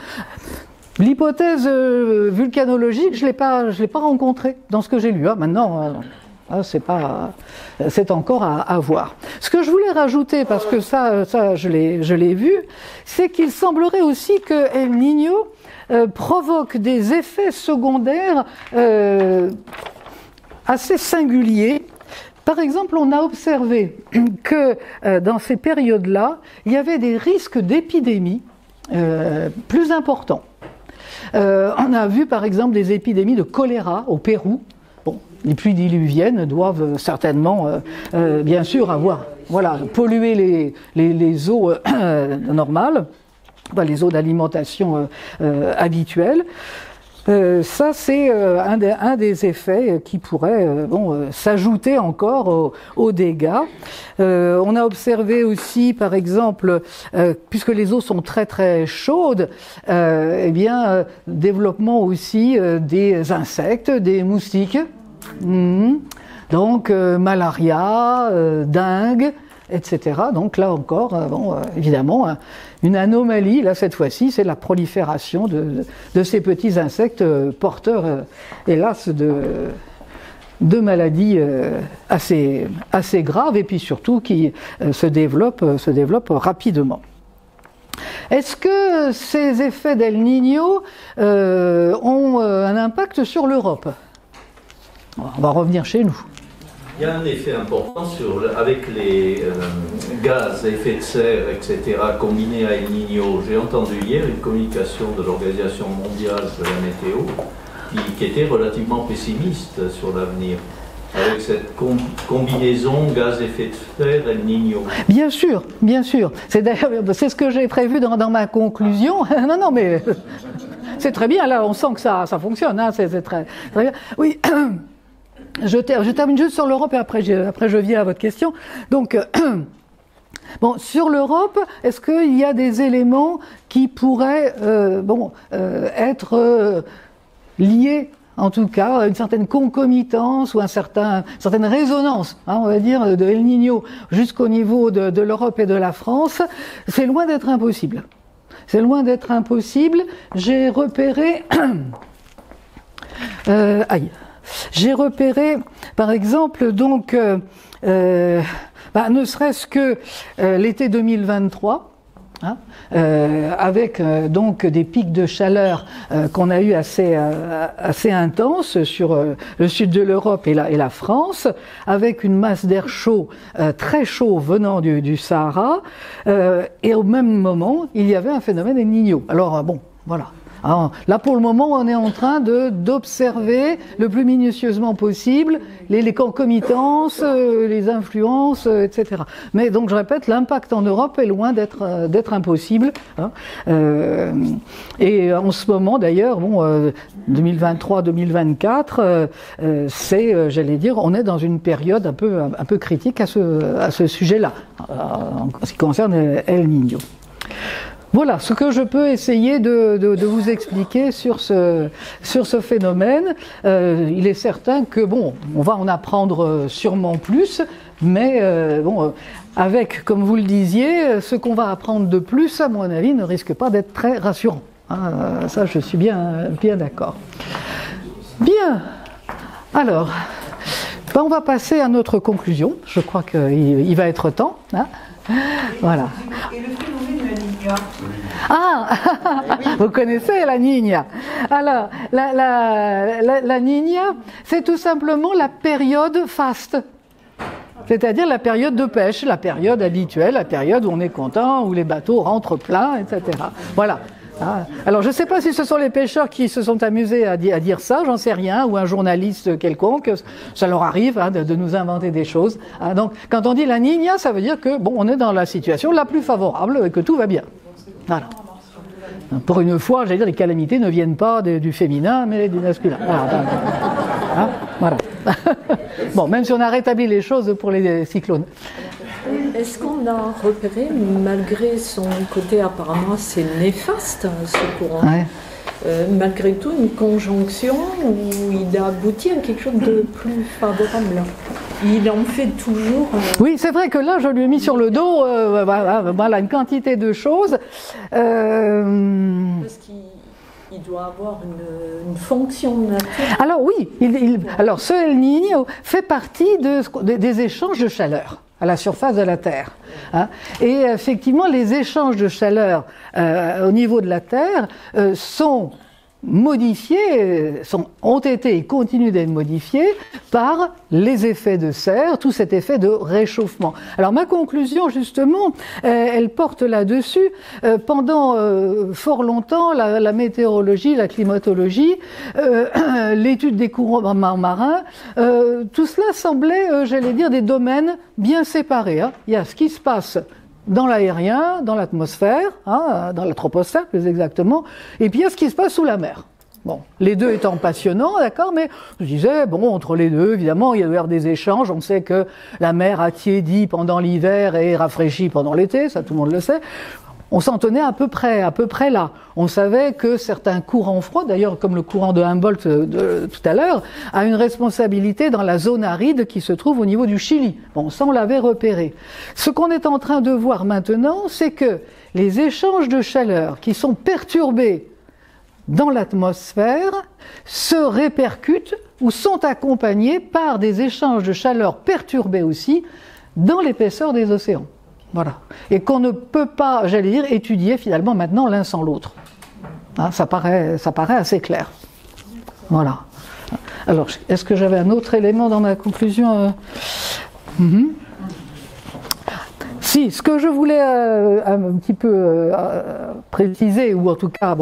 L'hypothèse vulcanologique, je l'ai pas rencontrée dans ce que j'ai lu, hein, maintenant. C'est encore à voir. Ce que je voulais rajouter, parce que ça je l'ai vu, c'est qu'il semblerait aussi que El Niño provoque des effets secondaires assez singuliers. Par exemple, on a observé que dans ces périodes-là, il y avait des risques d'épidémie plus importants. On a vu par exemple des épidémies de choléra au Pérou. Bon, les pluies diluviennes doivent certainement, bien sûr, avoir pollué les eaux normales, les eaux d'alimentation habituelles. Ça, c'est un des effets qui pourrait s'ajouter encore aux dégâts. On a observé aussi, par exemple, puisque les eaux sont très très chaudes, développement aussi des insectes, des moustiques, donc malaria, dengue, etc. Donc là encore, évidemment, une anomalie, là cette fois-ci, c'est la prolifération de ces petits insectes porteurs, hélas, de maladies assez graves et puis surtout qui se développent rapidement. Est-ce que ces effets d'El Niño ont un impact sur l'Europe? On va revenir chez nous. Il y a un effet important avec les gaz à effet de serre, etc., combinés à El Niño. J'ai entendu hier une communication de l'Organisation mondiale de la météo qui était relativement pessimiste sur l'avenir, avec cette combinaison gaz à effet de serre El Niño. Bien sûr, bien sûr. C'est ce que j'ai prévu dans ma conclusion. Non, mais c'est très bien. Là, on sent que ça fonctionne. Hein, c'est très bien. Oui. Je termine juste sur l'Europe et après je viens à votre question. Donc, sur l'Europe, est-ce qu'il y a des éléments qui pourraient être liés, en tout cas, à une certaine concomitance ou une certaine résonance, on va dire, de El Niño jusqu'au niveau de l'Europe et de la France? C'est loin d'être impossible. C'est loin d'être impossible. J'ai repéré... J'ai repéré, par exemple, donc, ne serait-ce que l'été 2023, avec donc des pics de chaleur qu'on a eu assez intenses sur le sud de l'Europe et la France, avec une masse d'air chaud, très chaud venant du Sahara, et au même moment, il y avait un phénomène El Niño. Alors, voilà. Alors, là, pour le moment, on est en train d'observer le plus minutieusement possible les concomitances, les influences, etc. Mais donc, je répète, l'impact en Europe est loin d'être impossible. Et en ce moment, d'ailleurs, 2023-2024, c'est, j'allais dire, on est dans une période un peu critique à ce sujet-là, en ce qui concerne El Niño. Voilà ce que je peux essayer de vous expliquer sur ce phénomène. Il est certain que, on va en apprendre sûrement plus, mais avec, comme vous le disiez, ce qu'on va apprendre de plus, à mon avis, ne risque pas d'être très rassurant. Ça, je suis bien d'accord. Bien. Alors, on va passer à notre conclusion. Je crois qu'il va être temps. Voilà. Et le phénomène de la Niña. Vous connaissez la Niña. Alors, la Niña, c'est tout simplement la période faste. C'est-à-dire la période de pêche, la période habituelle, la période où on est content, où les bateaux rentrent pleins, etc. Voilà. Alors, je ne sais pas si ce sont les pêcheurs qui se sont amusés à dire ça, j'en sais rien, ou un journaliste quelconque, ça leur arrive de nous inventer des choses. Donc, quand on dit la Niña, ça veut dire que, on est dans la situation la plus favorable et que tout va bien. Voilà. Pour une fois, j'allais dire, les calamités ne viennent pas du féminin, mais du masculin. Voilà. Même si on a rétabli les choses pour les cyclones. Est-ce qu'on a repéré, malgré son côté apparemment assez néfaste, ce courant, malgré tout une conjonction où il a abouti à quelque chose de plus favorable? Il en fait toujours... Oui, c'est vrai que là, je lui ai mis sur le dos voilà, une quantité de choses. Parce qu'il doit avoir une fonction naturelle. Alors oui, alors ce El Niño fait partie des échanges de chaleur à la surface de la Terre. Et effectivement, les échanges de chaleur au niveau de la Terre sont modifiés, ont été et continuent d'être modifiés par les effets de serre, tout cet effet de réchauffement. Alors ma conclusion, justement, elle porte là-dessus. Pendant fort longtemps, la météorologie, la climatologie, l'étude des courants marins, tout cela semblait, j'allais dire, des domaines bien séparés. Il y a ce qui se passe dans l'aérien, dans l'atmosphère, dans la troposphère plus exactement, et puis il y a ce qui se passe sous la mer. Bon, les deux étant passionnants, d'accord, mais je disais, bon, entre les deux, évidemment, il y a eu des échanges. On sait que la mer a tiédi pendant l'hiver et rafraîchi pendant l'été, ça tout le monde le sait. On s'en tenait à peu près là. On savait que certains courants froids, d'ailleurs comme le courant de Humboldt de tout à l'heure, a une responsabilité dans la zone aride qui se trouve au niveau du Chili. Bon, ça on l'avait repéré. Ce qu'on est en train de voir maintenant, c'est que les échanges de chaleur qui sont perturbés dans l'atmosphère se répercutent ou sont accompagnés par des échanges de chaleur perturbés aussi dans l'épaisseur des océans. Voilà. Et qu'on ne peut pas, j'allais dire, étudier finalement maintenant l'un sans l'autre. Hein, ça paraît assez clair. Voilà. Alors, est-ce que j'avais un autre élément dans ma conclusion Si, ce que je voulais un petit peu préciser, ou en tout cas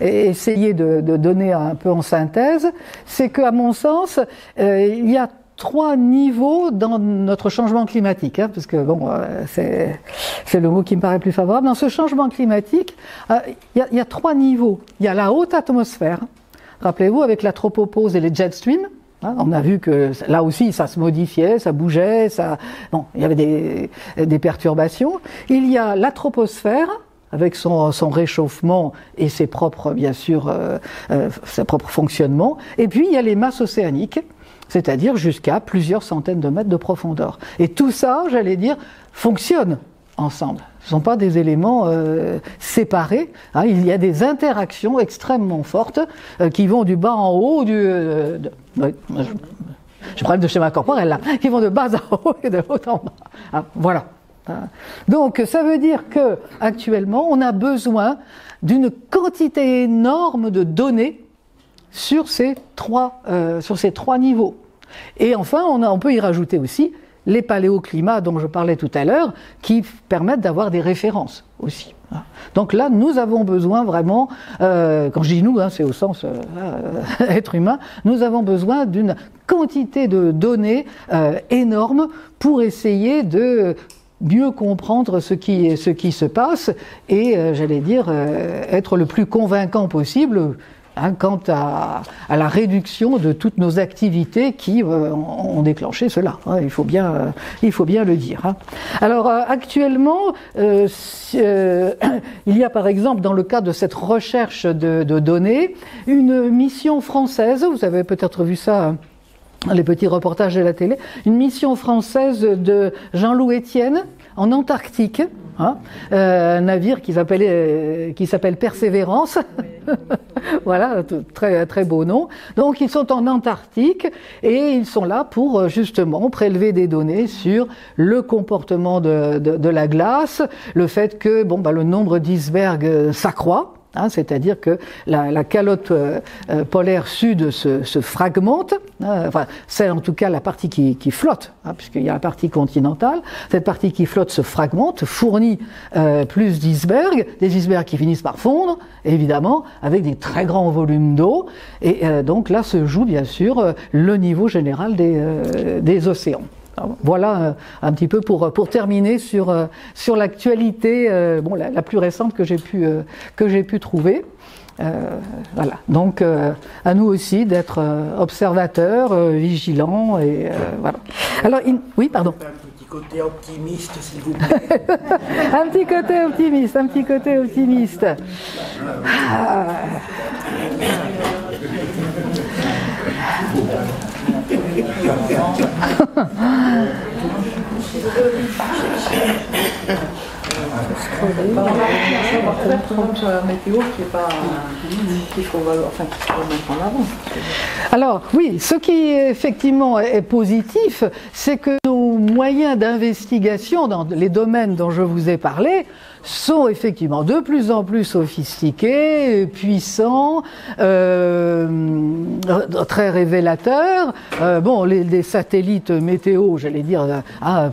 essayer de donner un peu en synthèse, c'est qu'à mon sens, il y a 3 niveaux dans notre changement climatique, hein, parce que c'est le mot qui me paraît plus favorable. Dans ce changement climatique, il y a 3 niveaux. Il y a la haute atmosphère, rappelez-vous, avec la tropopause et les jet streams. Hein, on a vu que là aussi ça se modifiait, ça bougeait, il y avait des perturbations. Il y a la troposphère, avec son réchauffement et ses propres, bien sûr, ses propres fonctionnements. Et puis il y a les masses océaniques, c'est-à-dire jusqu'à plusieurs centaines de mètres de profondeur. Et tout ça, j'allais dire, fonctionne ensemble. Ce ne sont pas des éléments séparés. Hein. Il y a des interactions extrêmement fortes qui vont du bas en haut, j'ai problème de schéma corporel là, qui vont de bas en haut et de haut en bas. Ah, voilà. Donc ça veut dire que actuellement, on a besoin d'une quantité énorme de données sur ces 3 niveaux. Et enfin, on peut y rajouter aussi les paléoclimats dont je parlais tout à l'heure, qui permettent d'avoir des références aussi. Donc là, nous avons besoin vraiment, quand je dis nous, c'est au sens être humain, nous avons besoin d'une quantité de données énorme pour essayer de mieux comprendre ce qui se passe et, j'allais dire, être le plus convaincant possible quant à la réduction de toutes nos activités qui ont déclenché cela. Il faut bien le dire. Alors actuellement, il y a par exemple dans le cadre de cette recherche de données, une mission française, vous avez peut-être vu ça, les petits reportages de la télé, une mission française de Jean-Loup Etienne en Antarctique, un navire qui s'appelle Persévérance, voilà, très très beau nom. Donc ils sont en Antarctique et ils sont là pour justement prélever des données sur le comportement de la glace, le fait que le nombre d'icebergs s'accroît. C'est-à-dire que la calotte polaire sud se fragmente, c'est en tout cas la partie qui flotte, puisqu'il y a la partie continentale. Cette partie qui flotte se fragmente, fournit plus d'icebergs, des icebergs qui finissent par fondre, évidemment, avec des très grands volumes d'eau. Et donc là se joue bien sûr le niveau général des océans. Voilà un petit peu pour terminer sur l'actualité la plus récente que j'ai pu trouver. Voilà. Donc à nous aussi d'être observateurs, vigilants et voilà. Alors oui, pardon. Un petit côté optimiste, s'il vous plaît. un petit côté optimiste. Sur la météo qu'il faut mettre en avant. Alors oui, ce qui effectivement est positif, c'est que nos moyens d'investigation dans les domaines dont je vous ai parlé sont effectivement de plus en plus sophistiqués, puissants, très révélateurs. Les satellites météo, j'allais dire,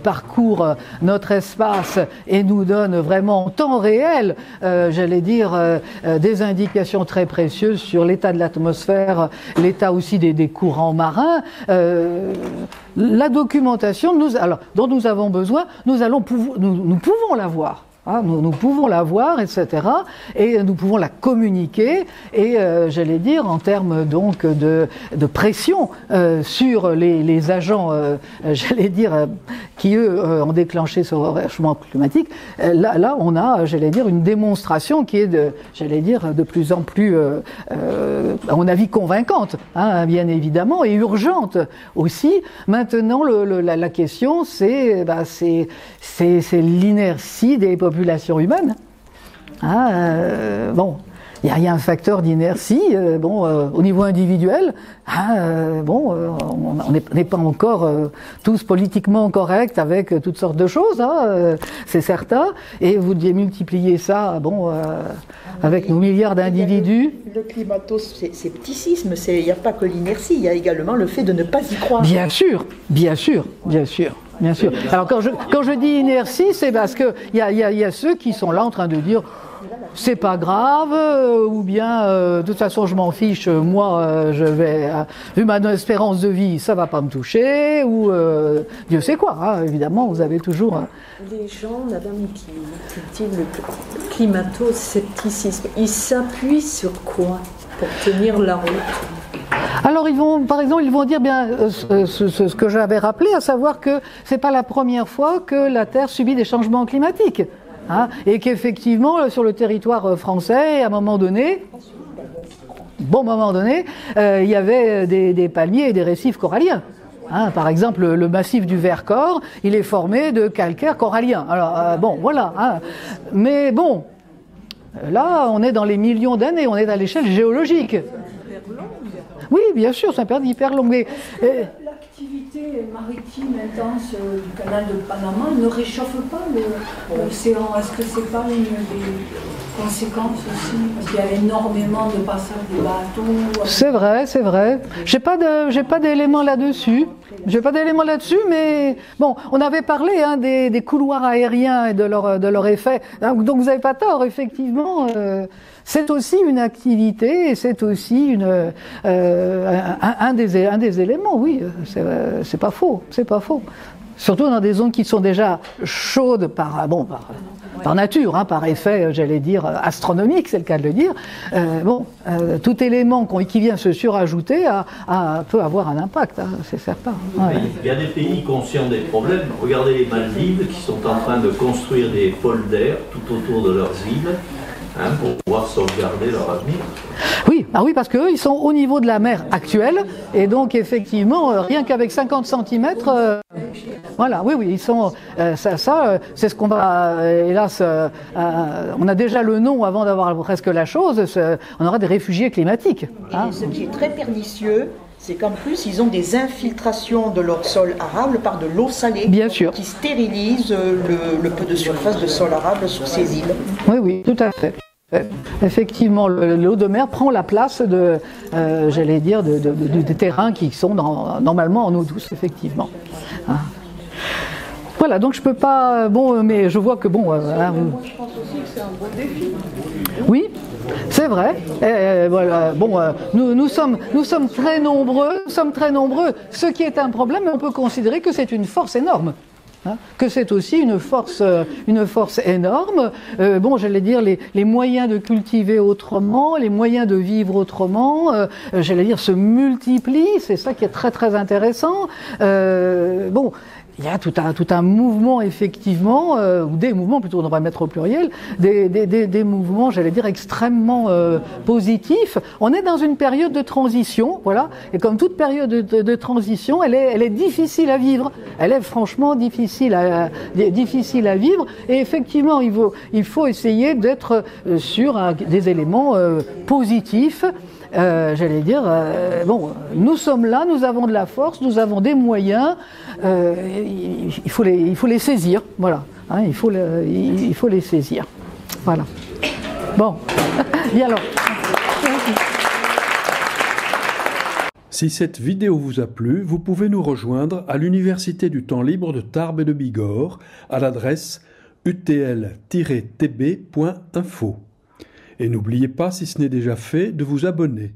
parcourent notre espace et nous donnent vraiment en temps réel, j'allais dire, des indications très précieuses sur l'état de l'atmosphère, l'état aussi des courants marins. La documentation dont nous avons besoin, nous pouvons l'avoir. Hein, nous pouvons la voir, etc. Et nous pouvons la communiquer. Et j'allais dire, en termes donc de pression sur les agents, j'allais dire, qui eux ont déclenché ce réchauffement climatique, là on a, j'allais dire, une démonstration qui est j'allais dire, de plus en plus, à mon avis, convaincante, hein, bien évidemment, et urgente aussi. Maintenant, la question, c'est l'inertie des populations humaines. Bon, il y a un facteur d'inertie, au niveau individuel, on n'est pas encore tous politiquement corrects avec toutes sortes de choses, c'est certain, et vous devez multiplier ça, avec nos milliards d'individus. Le climato-scepticisme, il n'y a pas que l'inertie, il y a également le fait de ne pas y croire. Bien sûr. Alors quand je dis inertie, c'est parce que il y a ceux qui sont là en train de dire c'est pas grave, ou bien de toute façon je m'en fiche, moi je vais, vu ma espérance de vie, ça va pas me toucher, ou Dieu sait quoi, hein, évidemment, vous avez toujours... Les gens, madame, qui cultivent le climato-scepticisme, ils s'appuient sur quoi pour tenir la route? Alors par exemple, ils vont dire bien ce que j'avais rappelé, à savoir que c'est pas la première fois que la Terre subit des changements climatiques. Hein, et qu'effectivement, sur le territoire français, à un moment donné, il y avait des palmiers et des récifs coralliens. Hein, par exemple, le massif du Vercors, il est formé de calcaire corallien. Alors, voilà. Hein. Mais bon, là, on est dans les millions d'années, on est à l'échelle géologique. Oui, bien sûr, c'est une période hyper longue. L'activité maritime intense du canal de Panama ne réchauffe pas l'océan. Est-ce que c'est pas une des conséquences aussi? Parce qu'il y a énormément de passages de bateaux. C'est vrai. J'ai pas d'éléments là-dessus. Mais bon, on avait parlé des couloirs aériens et de leur effet. Donc vous n'avez pas tort, effectivement. C'est aussi une activité et c'est aussi un des éléments, oui, c'est pas faux. Surtout dans des zones qui sont déjà chaudes par nature, par effet, j'allais dire, astronomique, c'est le cas de le dire. Tout élément qui vient se surajouter peut avoir un impact, c'est certain. Ouais. Il y a des pays conscients des problèmes. Regardez les Maldives qui sont en train de construire des pôles d'air tout autour de leurs îles. Pour pouvoir sauvegarder leur avenir. Oui, parce qu'eux, ils sont au niveau de la mer actuelle, et donc effectivement, rien qu'avec 50 cm, voilà, oui, ils sont, c'est ce qu'on va, hélas, on a déjà le nom avant d'avoir presque la chose, on aura des réfugiés climatiques. Et ce qui est très pernicieux, c'est qu'en plus, ils ont des infiltrations de leur sol arable par de l'eau salée. Bien sûr. Qui stérilise le peu de surface de sol arable sur ces îles. Oui, tout à fait. Effectivement, l'eau de mer prend la place j'allais dire, des terrains qui sont normalement en eau douce, effectivement. Voilà, donc je peux pas... mais je vois que moi, je pense aussi que c'est un bon défi. Oui, c'est vrai. Nous sommes très nombreux. Ce qui est un problème, mais on peut considérer que c'est une force énorme. Que c'est aussi une force énorme. J'allais dire les moyens de cultiver autrement, les moyens de vivre autrement, j'allais dire se multiplient. C'est ça qui est très très intéressant. Il y a tout un mouvement, effectivement, ou des mouvements, plutôt on devrait mettre au pluriel, des mouvements, j'allais dire, extrêmement positifs. On est dans une période de transition, voilà, et comme toute période de transition, elle est difficile à vivre. Elle est franchement difficile à vivre, et effectivement, il faut essayer d'être sur des éléments positifs. J'allais dire, nous sommes là, nous avons de la force, nous avons des moyens, il faut les saisir, voilà, il faut les saisir, voilà. Bon, bien alors. Si cette vidéo vous a plu, vous pouvez nous rejoindre à l'Université du temps libre de Tarbes et de Bigorre à l'adresse utl-tb.info. Et n'oubliez pas, si ce n'est déjà fait, de vous abonner.